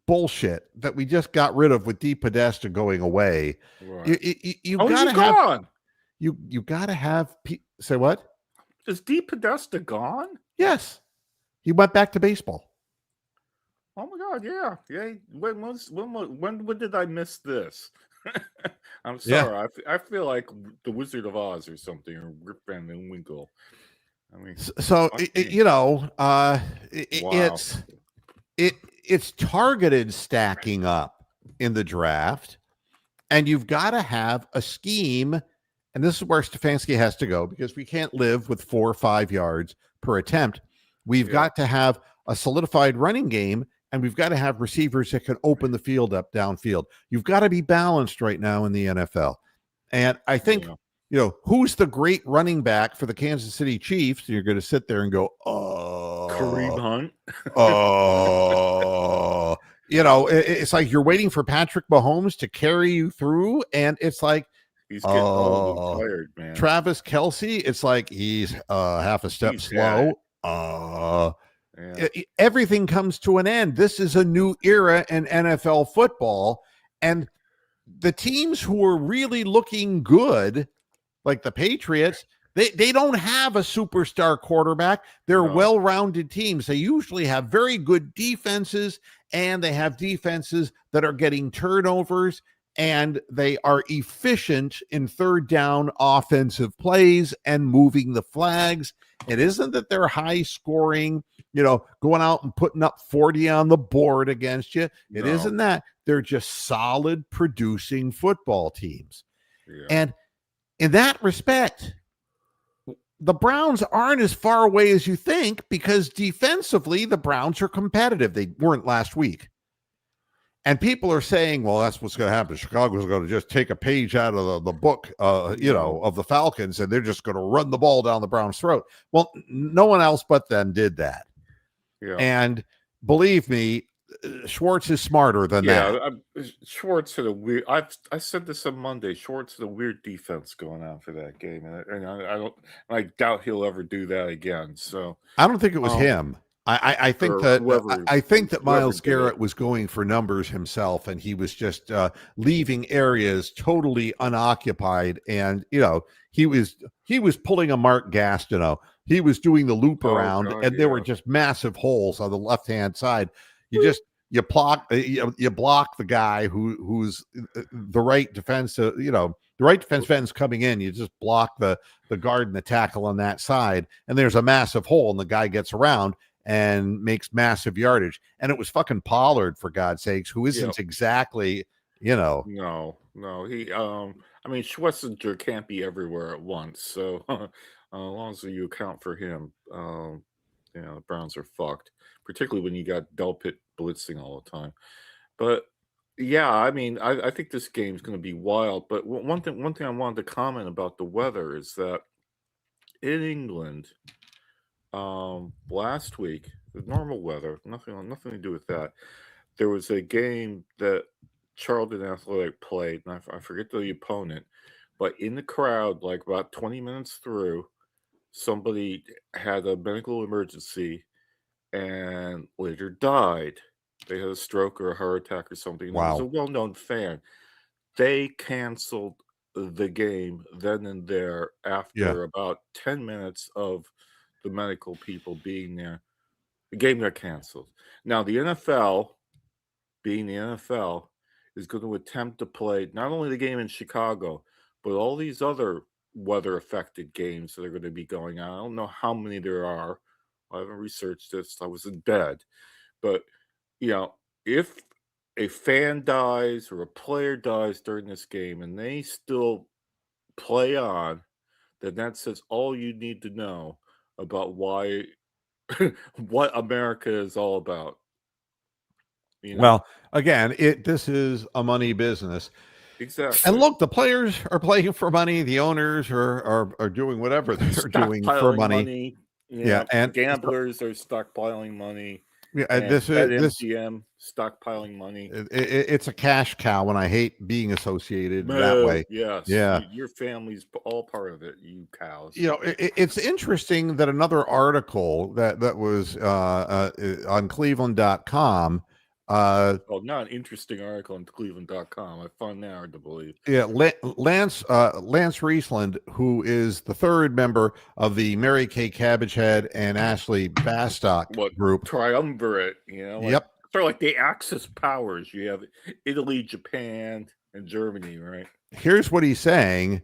bullshit that we just got rid of with Deep Podesta going away. Right. You gotta have gone. You gotta have say what? Is Deep Podesta gone? Yes. He went back to baseball. Oh my God, yeah. When did I miss this? I'm Yeah. sorry. I feel like the Wizard of Oz or something, or Rip Van Winkle. I mean, So fuck me. Wow. it's it's targeted stacking up in the draft, and you've got to have a scheme. And this is where Stefanski has to go, because we can't live with 4 or 5 yards per attempt. We've Yeah. got to have a solidified running game, and we've got to have receivers that can open the field up downfield. You've got to be balanced right now in the NFL. And I think, Yeah. who's the great running back for the Kansas City Chiefs? You're going to sit there and go, Kareem Hunt. it's like you're waiting for Patrick Mahomes to carry you through, and it's like, He's getting old and tired, man. Travis Kelce, it's like he's half a step slow. Everything comes to an end. This is a new era in NFL football, and the teams who are really looking good, like the Patriots, they don't have a superstar quarterback. They're well-rounded teams. They usually have very good defenses, and they have defenses that are getting turnovers, and they are efficient in third down offensive plays and moving the flags. It isn't that they're high scoring, going out and putting up 40 on the board against you. It isn't that. They're just solid producing football teams. Yeah. And in that respect, the Browns aren't as far away as you think, because defensively, the Browns are competitive. They weren't last week. And people are saying, well, that's what's going to happen. Chicago's going to just take a page out of the book, of the Falcons, and they're just going to run the ball down the Browns' throat. Well, no one else but them did that. Yeah. And believe me, Schwartz is smarter than that. Schwartz had a weird. I said this on Monday. Schwartz had a weird defense going on for that game, and I doubt he'll ever do that again. So I don't think it was him. I think that Myles Garrett was going for numbers himself, and he was just leaving areas totally unoccupied. And he was pulling a Mark Gastineau. He was doing the loop around, and there were just massive holes on the left hand side. You block the guy who's the right defense. The right defense end's coming in. You just block the guard and the tackle on that side, and there's a massive hole, and the guy gets around and makes massive yardage. And it was fucking Pollard, for God's sakes, who isn't exactly, No. He, Schwarzenegger can't be everywhere at once. So as long as you account for him, the Browns are fucked, particularly when you got Delpit blitzing all the time. But yeah, I think this game's going to be wild. But one thing I wanted to comment about the weather is that in England, last week, the normal weather, nothing to do with that. There was a game that Charlton Athletic played, and I forget the opponent, but in the crowd, like about 20 minutes through, somebody had a medical emergency and later died. They had a stroke or a heart attack or something. Wow. It was a well-known fan. They canceled the game then and there after about 10 minutes of the medical people being there. The game got canceled. Now, the NFL, being the NFL, is going to attempt to play not only the game in Chicago, but all these other weather-affected games that are going to be going on. I don't know how many there are. I haven't researched this. I was in bed. But, if a fan dies or a player dies during this game and they still play on, then that says all you need to know about what America is all about. Well, again, this is a money business. Exactly. And look, the players are playing for money. The owners are doing whatever they're doing for money. And gamblers are stockpiling money. This MGM stockpiling money. It's a cash cow, and I hate being associated that way. Yes. Yeah. Your family's all part of it, you cows. It's interesting that another article that was on Cleveland.com Oh, not an interesting article on Cleveland.com. I find that hard to believe. Yeah, Lance Riesland, who is the third member of the Mary Kay Cabbagehead and Ashley Bastock group. Triumvirate, Yep. Sort of like the Axis powers. You have Italy, Japan, and Germany, right? Here's what he's saying.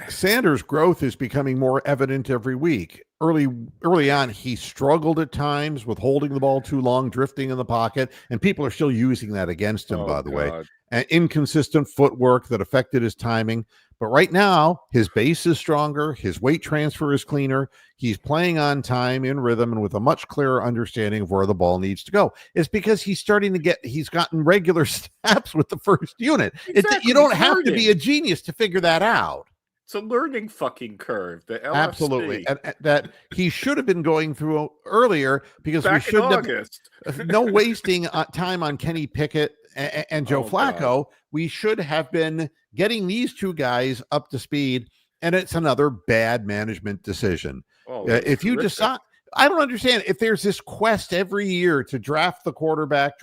Sanders' growth is becoming more evident every week. Early on, he struggled at times with holding the ball too long, drifting in the pocket, and people are still using that against him, by the way. And inconsistent footwork that affected his timing. But right now, his base is stronger, his weight transfer is cleaner, he's playing on time, in rhythm, and with a much clearer understanding of where the ball needs to go. It's because he's gotten regular snaps with the first unit. Exactly. You don't have to be a genius to figure that out. It's a learning fucking curve. The LFC. Absolutely, and that he should have been going through earlier, because back we should in August. No wasting time on Kenny Pickett and Joe Flacco. God. We should have been getting these two guys up to speed, and it's another bad management decision. If you decide, I don't understand, if there's this quest every year to draft the quarterback,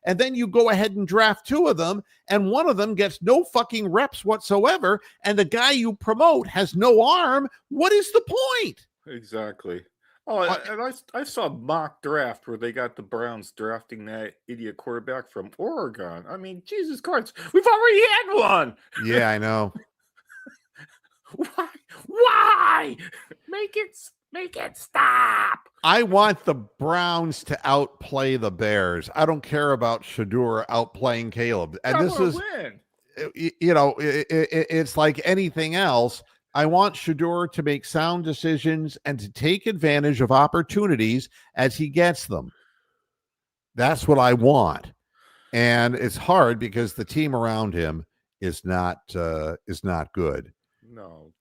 and then you go ahead and draft two of them, and one of them gets no fucking reps whatsoever, and the guy you promote has no arm. What is the point? Exactly. Oh, and I saw mock draft where they got the Browns drafting that idiot quarterback from Oregon. I mean, Jesus Christ, we've already had one. Yeah, I know. Why? Make it stop. I want the Browns to outplay the Bears. I don't care about Shedeur outplaying Caleb. And this is, win. It's like anything else. I want Shedeur to make sound decisions and to take advantage of opportunities as he gets them. That's what I want. And it's hard because the team around him is not good. No.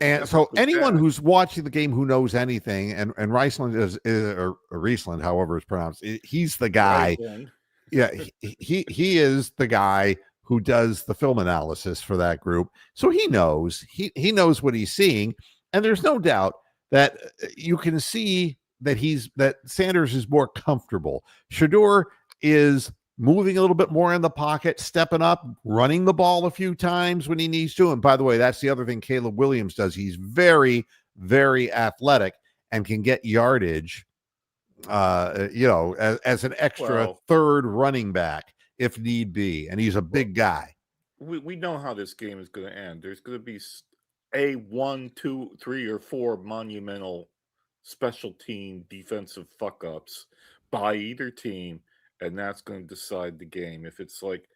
And so anyone who's watching the game who knows anything, and Riesland or Riesland, however it's pronounced, he's the guy. Riesland. Yeah, he is the guy who does the film analysis for that group. So he knows knows what he's seeing, and there's no doubt that you can see that Sanders is more comfortable. Shedeur is moving a little bit more in the pocket, stepping up, running the ball a few times when he needs to. And by the way, that's the other thing Caleb Williams does. He's very, very athletic and can get yardage, as an extra third running back if need be. And he's a big guy. We know how this game is going to end. There's going to be a 1, 2, 3, or 4 monumental special team defensive fuck-ups by either team. And that's going to decide the game. If it's like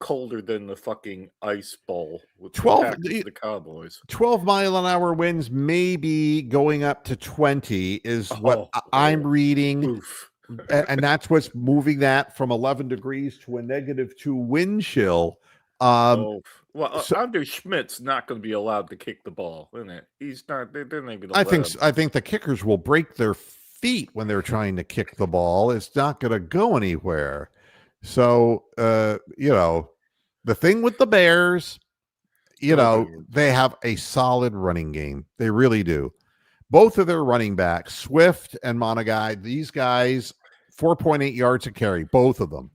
colder than the fucking ice bowl with the Cowboys. 12-mile-an-hour winds maybe going up to 20 is what I'm reading. Oof. And that's what's moving that from 11 degrees to a -2 wind chill. Andre Schmidt's not going to be allowed to kick the ball, isn't it? He's not. They're not going to. I think the kickers will break their feet when they're trying to kick the ball. It's not going to go anywhere. So, the thing with the Bears, they have a solid running game. They really do. Both of their running backs, Swift and Monagai, these guys, 4.8 yards a carry, both of them.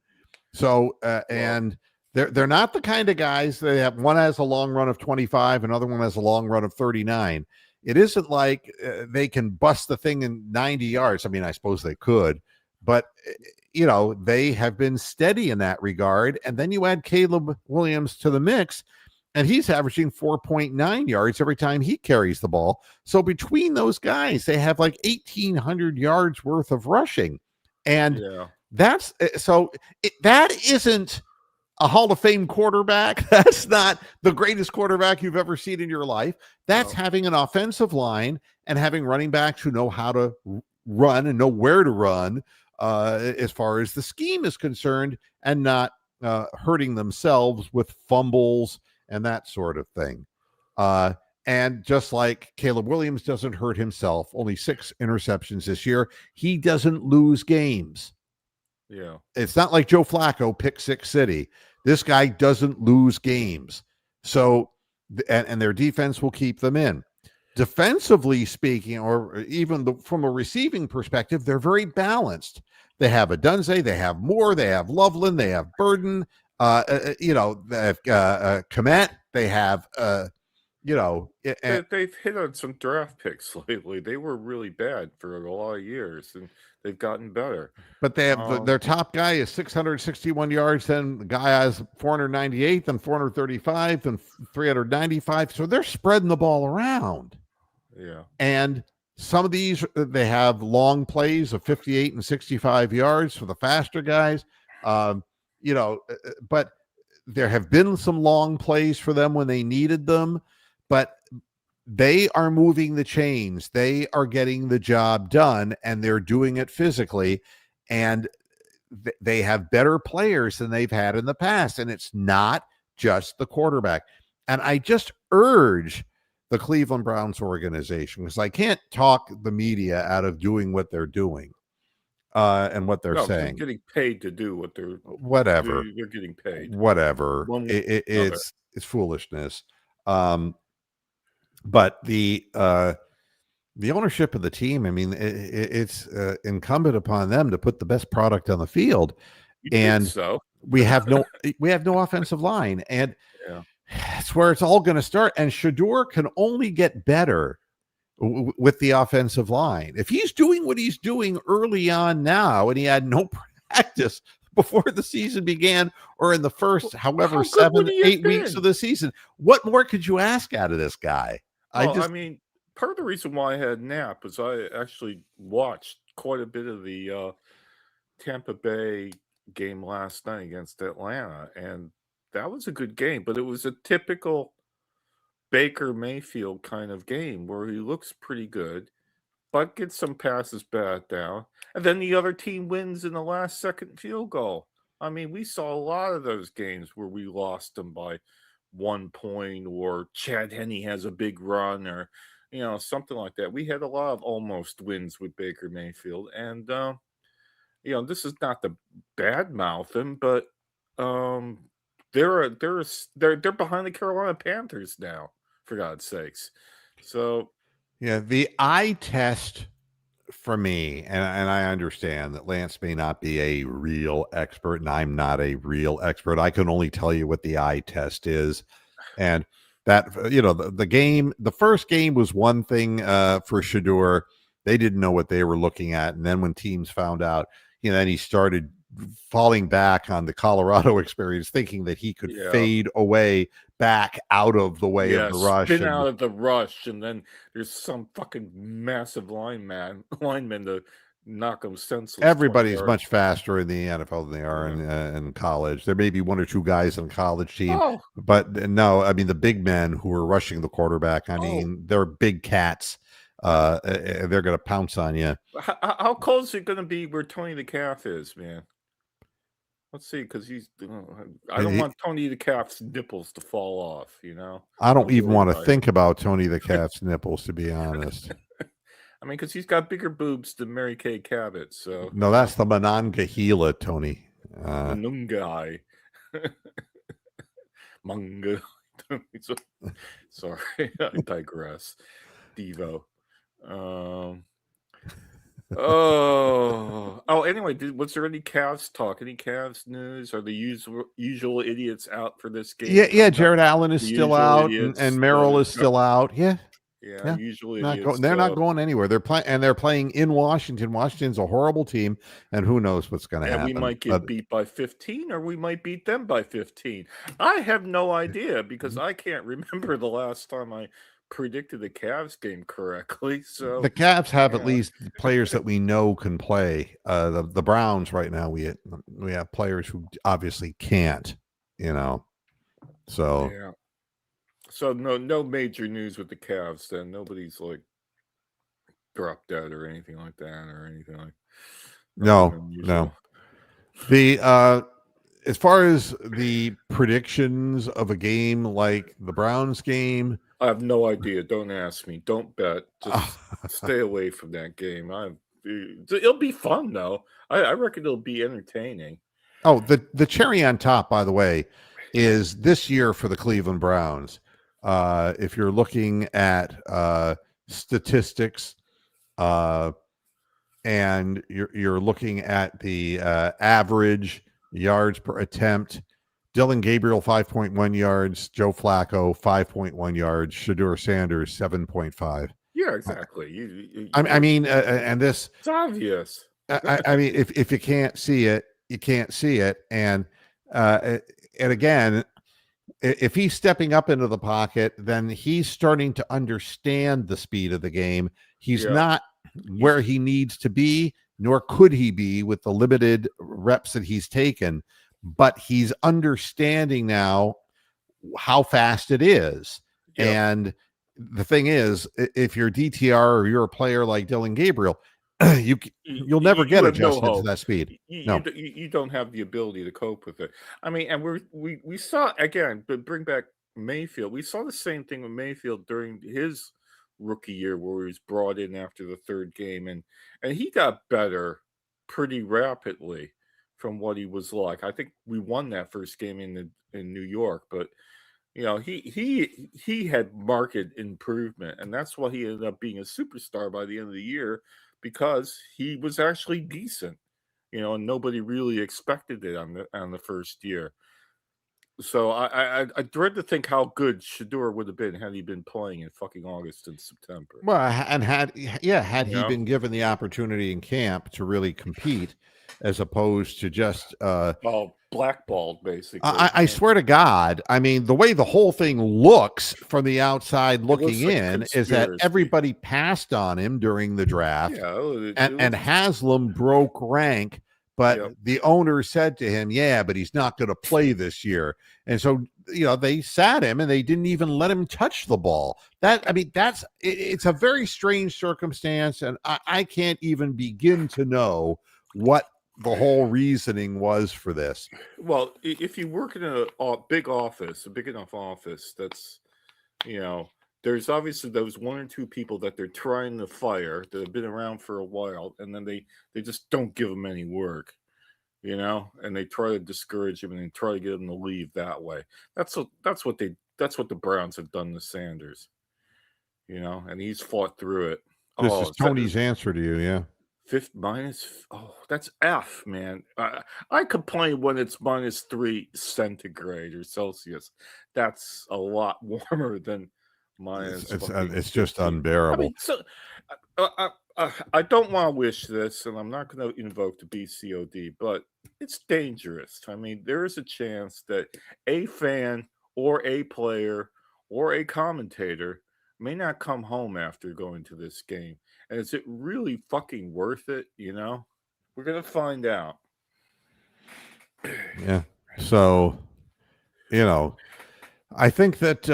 So, and they're not the kind of guys that have, one has a long run of 25, another one has a long run of 39. It isn't like they can bust the thing in 90 yards. I mean, I suppose they could, but, they have been steady in that regard. And then you add Caleb Williams to the mix, and he's averaging 4.9 yards every time he carries the ball. So between those guys, they have like 1,800 yards worth of rushing. And that isn't a Hall of Fame quarterback. That's not the greatest quarterback you've ever seen in your life. That's having an offensive line and having running backs who know how to run and know where to run as far as the scheme is concerned, and not hurting themselves with fumbles and that sort of thing. And just like Caleb Williams doesn't hurt himself, only 6 interceptions this year, he doesn't lose games. Yeah. It's not like Joe Flacco, pick six city. This guy doesn't lose games. So, and their defense will keep them in. Defensively speaking, or even from a receiving perspective, they're very balanced. They have Adunze, they have Moore, they have Loveland, they have Burden, they have Komet, they have, They've hit on some draft picks lately. They were really bad for a lot of years, and they've gotten better. but they have their top guy is 661 yards, then the guy has 498, then 435, then 395. So they're spreading the ball around. Yeah. And some of these, they have long plays of 58 and 65 yards for the faster guys. But there have been some long plays for them when they needed them, but they are moving the chains. They are getting the job done, and they're doing it physically. And they have better players than they've had in the past. And it's not just the quarterback. And I just urge the Cleveland Browns organization, because I can't talk the media out of doing what they're doing and what they're saying. They're getting paid to do what they're whatever. They're getting paid. Whatever. It's foolishness. But the ownership of the team, I mean, it's incumbent upon them to put the best product on the field. And so we have no offensive line, and that's where it's all going to start. And Shedeur can only get better with the offensive line. If he's doing what he's doing early on now, and he had no practice before the season began, or in the first, 7-8 weeks of the season, what more could you ask out of this guy? I mean, part of the reason why I had nap is I actually watched quite a bit of the Tampa Bay game last night against Atlanta, and that was a good game, but it was a typical Baker Mayfield kind of game where he looks pretty good, but gets some passes batted down, and then the other team wins in the last second field goal. I mean, we saw a lot of those games where we lost them by 1 point, or Chad Henne has a big run, or something like that. We had a lot of almost wins with Baker Mayfield, and this is not the bad mouth him, but they're behind the Carolina Panthers now, for God's sakes. So yeah, the eye test for me, and I understand that Lance may not be a real expert, and I'm not a real expert. I can only tell you what the eye test is, and that the first game was one thing for Shedeur. They didn't know what they were looking at, and then when teams found out, then he started falling back on the Colorado experience, thinking that he could fade away back out of the way of the rush. Spin out of the rush, and then there's some fucking massive lineman to knock him senseless. Everybody's much faster in the NFL than they are in college. There may be one or two guys on the college team, but no, I mean, the big men who are rushing the quarterback, I mean, they're big cats. They're going to pounce on you. How close is it going to be where Tony the Calf is, man? Let's see, because I don't want Tony the Calf's nipples to fall off, I don't even want to think about Tony the Calf's nipples, to be honest. I mean, because he's got bigger boobs than Mary Kay Cabot, so... No, that's the Monongahela, Tony. Monongai. Manga. Sorry, I digress. Devo. Anyway, was there any Cavs talk? Any Cavs news? Are the usual idiots out for this game? Yeah. Jared Allen is still out, and Merrill is still out. Yeah. Usually they're not going anywhere. They're playing in Washington. Washington's a horrible team, and who knows what's going to happen. We might get beat by 15, or we might beat them by 15. I have no idea, because I can't remember the last time I predicted the Cavs game correctly. So the Cavs have at least players that we know can play. The Browns right now, we have players who obviously can't. So yeah. So no major news with the Cavs then. Nobody's like dropped dead or anything like that, or anything like. No. The as far as the predictions of a game like the Browns game, I have no idea. Don't ask me. Don't bet. Just stay away from that game. It'll be fun though. I reckon it'll be entertaining. Oh, the cherry on top, by the way, is this year for the Cleveland Browns. If you're looking at statistics, and you're looking at the average yards per attempt. Dylan Gabriel 5.1 yards, Joe Flacco 5.1 yards, Shedeur Sanders 7.5. Yeah, Uh, exactly. I mean, and this, It's obvious. I mean, if you can't see it, you can't see it, and again, if he's stepping up into the pocket, then he's starting to understand the speed of the game. He's Yeah. not where he needs to be, nor could he be with the limited reps that he's taken, but he's understanding now how fast it is. Yep. And the thing is, if you're DTR or you're a player like Dylan Gabriel, you'll never get have no adjusted to hope. that speed. You don't have the ability to cope with it. I mean, and we saw again, but bring back Mayfield. We saw the same thing with Mayfield during his rookie year, where he was brought in after the third game, and he got better pretty rapidly from what he was like. I think we won that first game in New York, but you know, he had marked improvement, and that's why he ended up being a superstar by the end of the year, because he was actually decent, you know, and nobody really expected it on the first year. So I dread to think how good Shador would have been had he been playing in fucking August and September. Well, and had You he know? been given the opportunity in camp to really compete, as opposed to just Blackballed basically. I swear to God, I mean, the way the whole thing looks from the outside looking looks like a in is that conspiracy. everybody passed on him during the draft, Yeah, and Haslam broke rank, but Yep. the owner said to him, "Yeah, but he's not going to play this year," and so they sat him and they didn't even let him touch the ball. It's a very strange circumstance, and I can't even begin to know what the whole reasoning was for this. Well, if you work in a big office, a big enough office, that's, you know, there's obviously those one or two people that they're trying to fire that have been around for a while, and then they just don't give them any work, you know, and they try to discourage him and they try to get him to leave that way. That's what the Browns have done to Sanders, you know, and he's fought through it. This Oh, is Tony's answer to you, yeah. Fifth minus, oh, that's F, man. I complain when it's -3 centigrade or Celsius. That's a lot warmer than minus. It's just 15. I unbearable. mean, so I don't want to wish this, and I'm not going to invoke the BCOD, but it's dangerous. I mean, there is a chance that a fan or a player or a commentator may not come home after going to this game. And is it really fucking worth it? You know, we're going to find out. Yeah. So, I think that,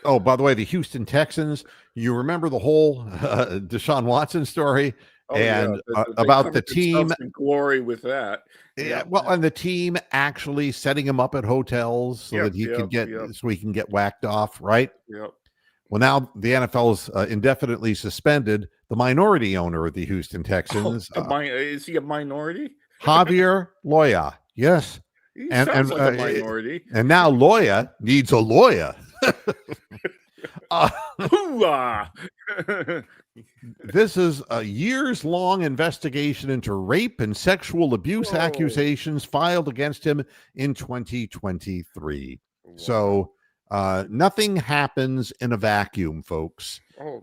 oh, by the way, the Houston Texans, you remember the whole Deshaun Watson story? Oh, and yeah, about the team glory with that. Yeah, well, and the team actually setting him up at hotels so Yep, that he could yep, so he can get whacked off, right? Yep. Well, now the NFL's indefinitely suspended the minority owner of the Houston Texans. Is he a minority? Javier Loya. Yes. He sounds like a minority. And now Loya needs a lawyer. This is a years-long investigation into rape and sexual abuse accusations filed against him in 2023. Wow. So nothing happens in a vacuum, folks.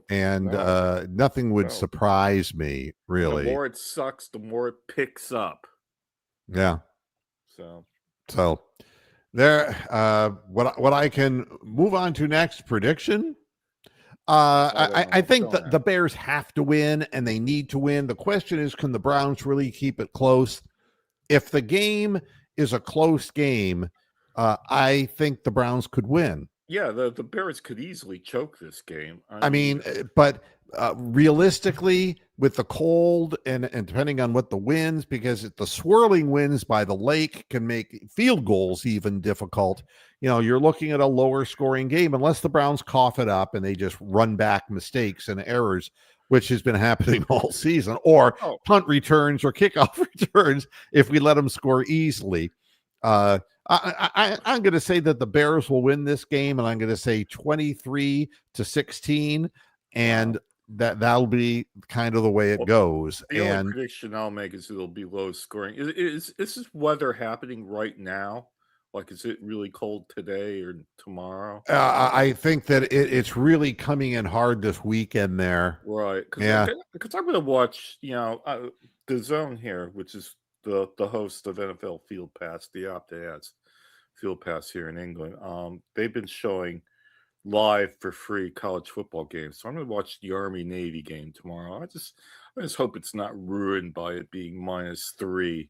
And nothing would surprise me, really. The more it sucks, the more it picks up. Yeah. So there, what I can move on to next, prediction. I think the Bears have to win, and they need to win. The question is, can the Browns really keep it close? If the game is a close game, I think the Browns could win. Yeah, the Bears could easily choke this game. I mean, but realistically, with the cold and depending on what the winds, because the swirling winds by the lake can make field goals even difficult. You're looking at a lower scoring game unless the Browns cough it up and they just run back mistakes and errors, which has been happening all season, or punt returns or kickoff returns if we let them score easily. I'm going to say that the Bears will win this game, and I'm going to say 23-16. And that'll be kind of the way it Well, goes. the only And prediction I'll make is it'll be low scoring. Is this weather happening right now? Like, is it really cold today or tomorrow? I think that it's really coming in hard this weekend there. Right, Yeah, because I'm gonna watch, the Zone here, which is the host of NFL Field Pass, the app that has Field Pass here in England. They've been showing live for free college football games, so I'm gonna watch the Army Navy game tomorrow. I just hope it's not ruined by it being -3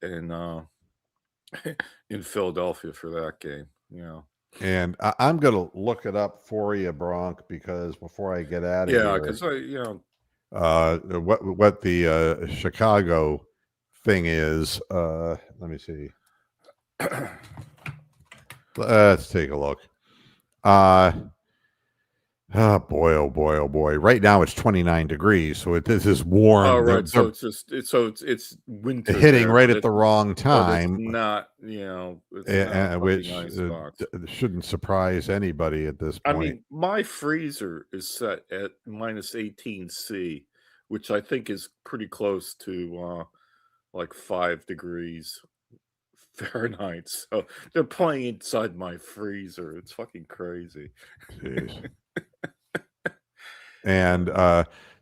in in Philadelphia for that game. and I'm gonna look it up for you, Bronk, because before I get out of Yeah, here, because what the Chicago thing is. Let me see. Let's take a look. Oh boy, oh boy, oh boy! Right now it's 29 degrees, so this is oh warm. right, so They're it's winter hitting there, right at the wrong but it's time, not it's not a fucking which icebox. shouldn't surprise anybody at this I point. mean, my freezer is set at -18 C, which I think is pretty close to like 5 degrees Fahrenheit. So they're playing inside my freezer. It's fucking crazy. Jeez. And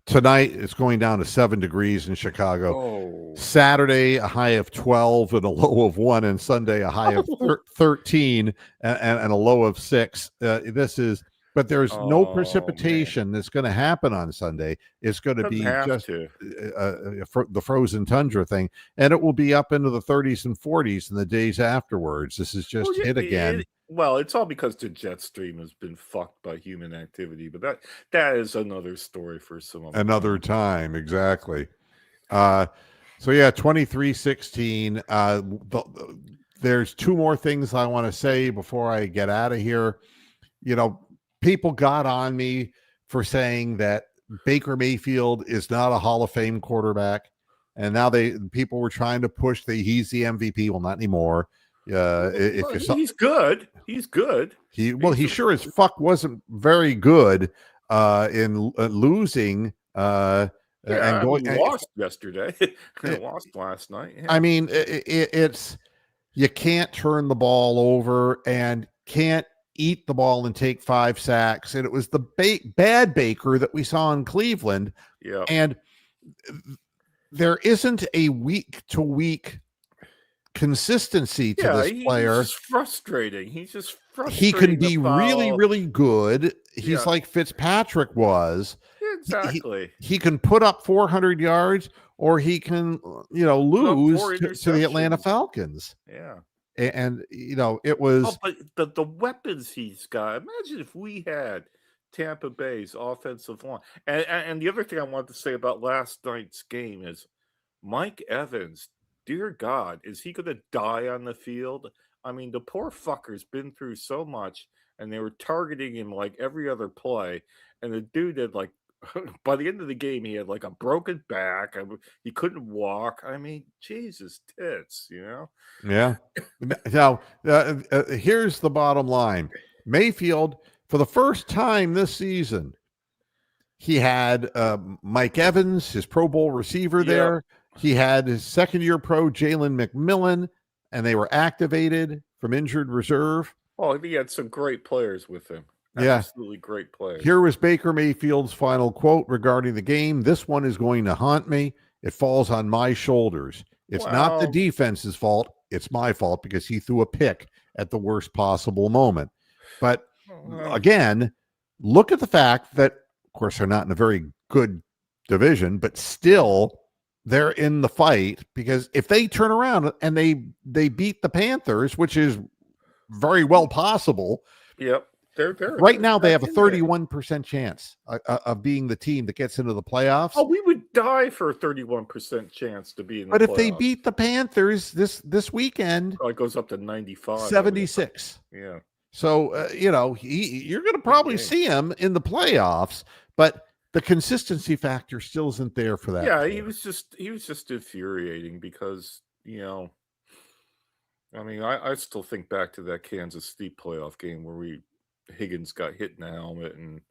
tonight it's going down to 7 degrees in Chicago. Oh. Saturday, a high of 12 and a low of 1, and Sunday, a high of 13 and a low of 6. But there's no Oh man. precipitation that's going to happen on Sunday. It's going to Doesn't be have just to. the frozen tundra thing, and it will be up into the 30s and 40s in the days afterwards. This is Well, just yeah, hit again. well, it's all because the jet stream has been fucked by human activity, but that is another story for some other Another time. time, exactly. So yeah, 23-16. There's two more things I want to say before I get out of here. People got on me for saying that Baker Mayfield is not a Hall of Fame quarterback, and now people were trying to push that he's the MVP. Well, not anymore. If Well, you saw, he's good. He's good. he sure as fuck wasn't very good in losing Yeah, and I mean, going. he lost yesterday. It, Lost last night. Yeah. I mean, it's you can't turn the ball over and can't eat the ball and take 5 sacks. And it was the bad Baker that we saw in Cleveland. Yeah. And there isn't a week to week consistency to this player. He's just frustrating. He's just He frustrating can to be really, follow. really good. He's Yeah, like Fitzpatrick was. exactly. He can put up 400 yards or he can, Put up lose 4 to the Atlanta interceptions. Falcons. Yeah. And it Oh, was but the weapons he's got. Imagine if we had Tampa Bay's offensive line. And the other thing I wanted to say about last night's game is Mike Evans, dear God, is he gonna die on the field? I mean, the poor fucker's been through so much, and they were targeting him like every other play, and the dude had like by the end of the game, he had like a broken back. He couldn't walk. I mean, Jesus tits. Yeah. Now, here's the bottom line. Mayfield, for the first time this season, he had Mike Evans, his Pro Bowl receiver Yep. there. He had his second-year pro, Jalen McMillan, and they were activated from injured reserve. Oh, he had some great players with him. Yeah. Absolutely great players. Here was Baker Mayfield's final quote regarding the game. This one is going to haunt me. It falls on my shoulders. It's not the Well, defense's fault. It's my fault because he threw a pick at the worst possible moment. But again, look at the fact that, of course, they're not in a very good division, but still they're in the fight because if they turn around and they beat the Panthers, which is very well possible. yep. Right now, they they're have a in there. 31% chance of being the team that gets into the playoffs. Oh, we would die for a 31% chance to be in the But if they playoffs. beat the Panthers this weekend, Oh, it goes up to 95. 76. Yeah. So, you're going to probably see him in the playoffs, but the consistency factor still isn't there for that. Yeah, player. he was just infuriating because, I mean, I still think back to that Kansas City playoff game where Higgins got hit in the helmet and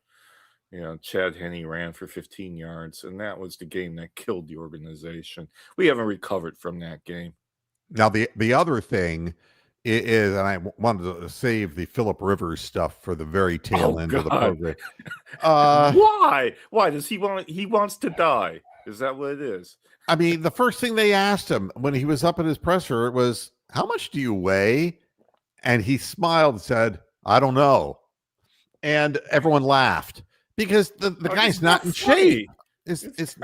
Chad Henne ran for 15 yards, and that was the game that killed the organization. We haven't recovered from that game. Now the other thing is, and I wanted to save the Philip Rivers stuff for the very tail Oh end of the God. program. Why? Why does he wants to die? Is that what it is? I mean, the first thing they asked him when he was up at his presser was, "How much do you weigh?" And he smiled and said, "I don't know." And everyone laughed because the guy's It's not in shape. funny. It's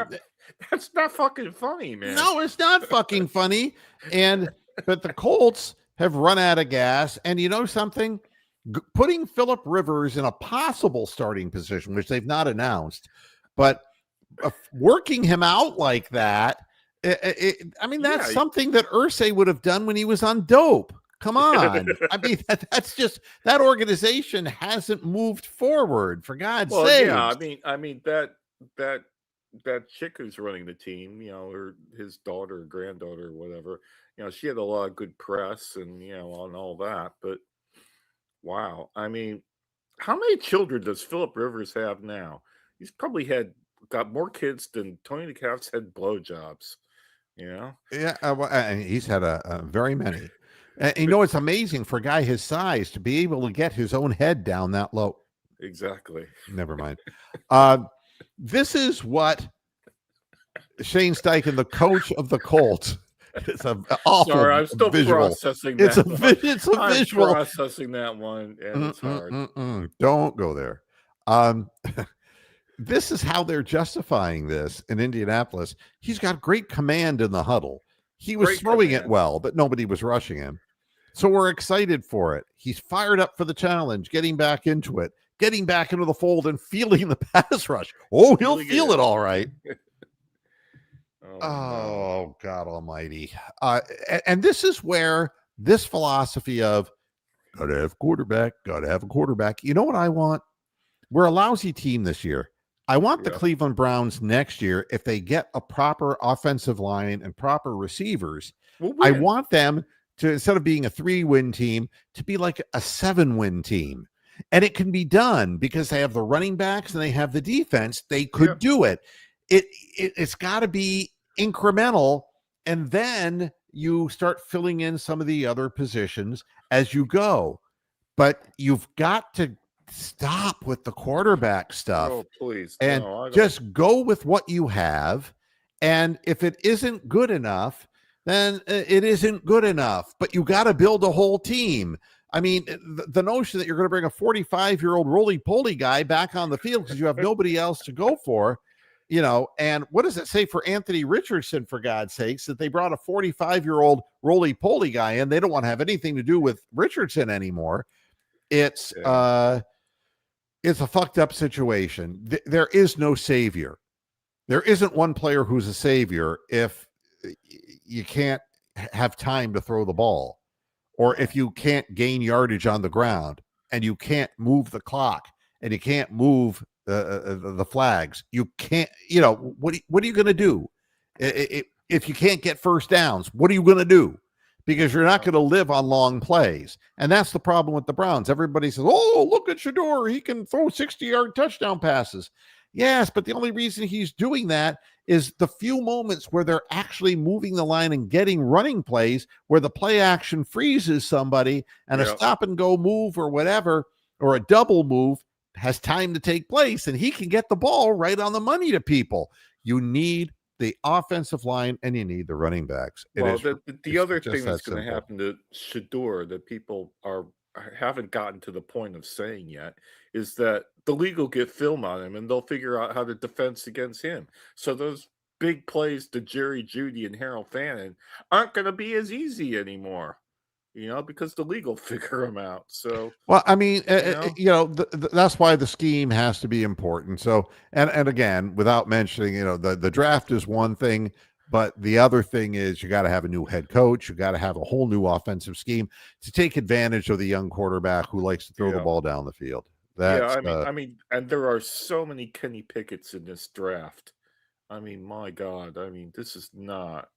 That's not fucking funny, man. No, it's not fucking funny. But the Colts have run out of gas. And you know something? Putting Philip Rivers in a possible starting position, which they've not announced, but working him out like that, I mean, that's something that Irsay would have done when he was on dope. Come on. I mean, that's just, that organization hasn't moved forward, for God's sake. Yeah, I mean that chick who's running the team, or his daughter or granddaughter or whatever, she had a lot of good press and on all that. But wow, I mean, how many children does Philip Rivers have now? He's probably got more kids than Tony DeCat's had blowjobs. Yeah, and he's had a very many. And you know, it's amazing for a guy his size to be able to get his own head down that low. Exactly. Never mind. This is what Shane Steichen, the coach of the Colts. It's an awful Sorry, I'm still visual. processing that. It's a I'm visual. processing that one, and it's hard. Don't go there. This is how they're justifying this in Indianapolis. He's got great command in the huddle. He was throwing it well, but nobody was rushing him. So we're excited for it. He's fired up for the challenge, getting back into it, getting back into the fold and feeling the pass rush. Oh, he'll feel it all right. Oh, God almighty. And this is where this philosophy of gotta have a quarterback. You know what I want? We're a lousy team this year. I want the Cleveland Browns next year, if they get a proper offensive line and proper receivers, I want them to, instead of being a 3-win team, to be like a 7-win team. And it can be done because they have the running backs and they have the defense. They could do it. It's got to be incremental, and then you start filling in some of the other positions as you go. But you've got to stop with the quarterback stuff. Oh, please. And just go with what you have. And if it isn't good enough, then it isn't good enough. But you got to build a whole team. I mean, the notion that you're going to bring a 45-year-old roly-poly guy back on the field because you have nobody else to go for, and what does it say for Anthony Richardson, for God's sakes, that they brought a 45-year-old roly-poly guy in? They don't want to have anything to do with Richardson anymore. It's a fucked up situation. There is no savior. There isn't one player who's a savior if you can't have time to throw the ball, or if you can't gain yardage on the ground, and you can't move the clock, and you can't move the flags. You can't, what are you going to do? If you can't get first downs, what are you going to do? Because you're not going to live on long plays. And that's the problem with the Browns. Everybody says, oh, look at Shador. He can throw 60-yard touchdown passes. Yes, but the only reason he's doing that is the few moments where they're actually moving the line and getting running plays where the play action freezes somebody and a stop and go move or whatever, or a double move has time to take place, and he can get the ball right on the money to people. You need the offensive line, and you need the running backs. Well, the other thing that's going to happen to Shador that people haven't gotten to the point of saying yet is that the league will get film on him and they'll figure out how to defense against him. So those big plays to Jerry Jeudy and Harold Fannin aren't going to be as easy anymore. Because the league will figure them out. So, well, I mean, that's why the scheme has to be important. So, and again, without mentioning, the draft is one thing, but the other thing is you got to have a new head coach. You got to have a whole new offensive scheme to take advantage of the young quarterback who likes to throw the ball down the field. I mean, and there are so many Kenny Pickett's in this draft. I mean, my God, this is not.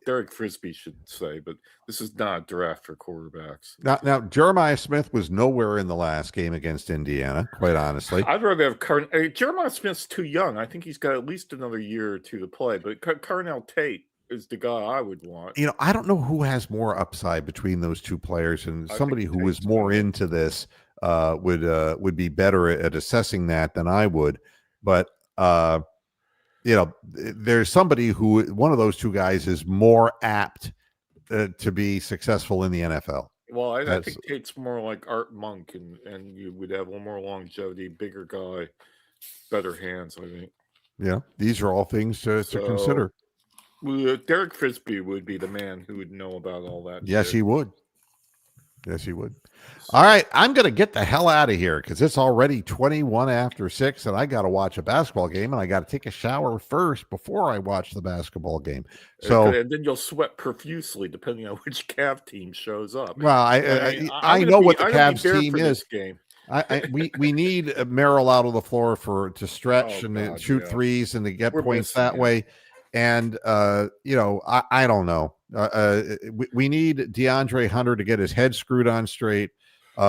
Derek Frisbee should say, but this is not a draft for quarterbacks. Now, Jeremiah Smith was nowhere in the last game against Indiana, quite honestly. I'd rather have Jeremiah Smith's too young. I think he's got at least another year or two to play, but Carnell Tate is the guy I would want. I don't know who has more upside between those two players, and somebody who was more into this would be better at assessing that than I would. But there's somebody one of those two guys is more apt to be successful in the NFL. Well, I think Tate's more like Art Monk, and you would have a little more longevity, bigger guy, better hands, I think. Yeah, these are all things to consider. Derek Frisbee would be the man who would know about all that. Yes, he would. Yes, he would. All right, I'm going to get the hell out of here because it's already 21 after 6, and I got to watch a basketball game, and I got to take a shower first before I watch the basketball game. So, and then you'll sweat profusely depending on which Cavs team shows up. Well, I know what the Cavs team is. Game. We need Merrill out of the floor to stretch and shoot threes and to get points that way. And I don't know. We need DeAndre Hunter to get his head screwed on straight.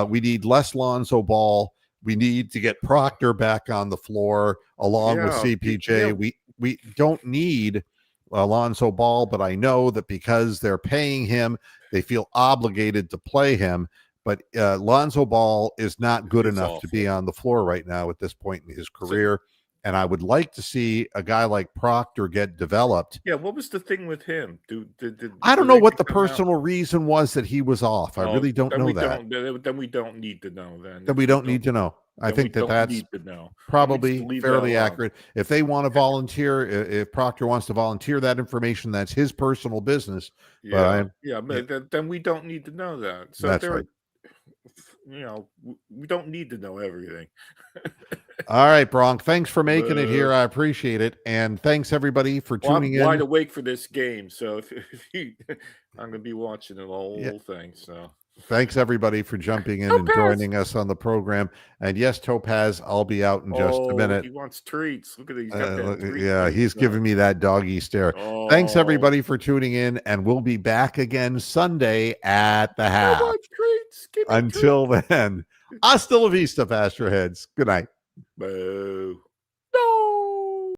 We need less Lonzo Ball. We need to get Proctor back on the floor along with CPJ. We don't need Lonzo Ball, but I know that because they're paying him, they feel obligated to play him. But Lonzo Ball is not good enough to be on the floor right now at this point in his career. And I would like to see a guy like Proctor get developed. Yeah, what was the thing with him? I don't know what the personal reason was that he was off. I really don't know that. Then we don't need to know. Then we don't need to know. I think that's probably fairly accurate. If they want to volunteer, if Proctor wants to volunteer that information, that's his personal business. Yeah, but then we don't need to know that. So that's right. We don't need to know everything. All right, Bronk. Thanks for making it here. I appreciate it, and thanks everybody for tuning in. I'm wide awake for this game, so if I'm going to be watching the whole thing. So thanks everybody for jumping in and joining us on the program. And yes, Topaz, I'll be out in just a minute. He wants treats. Look at it. He's giving me that doggy stare. Thanks everybody for tuning in, and we'll be back again Sunday at the half. Until then, hasta la vista, Pastor Heads. Good night. Boo.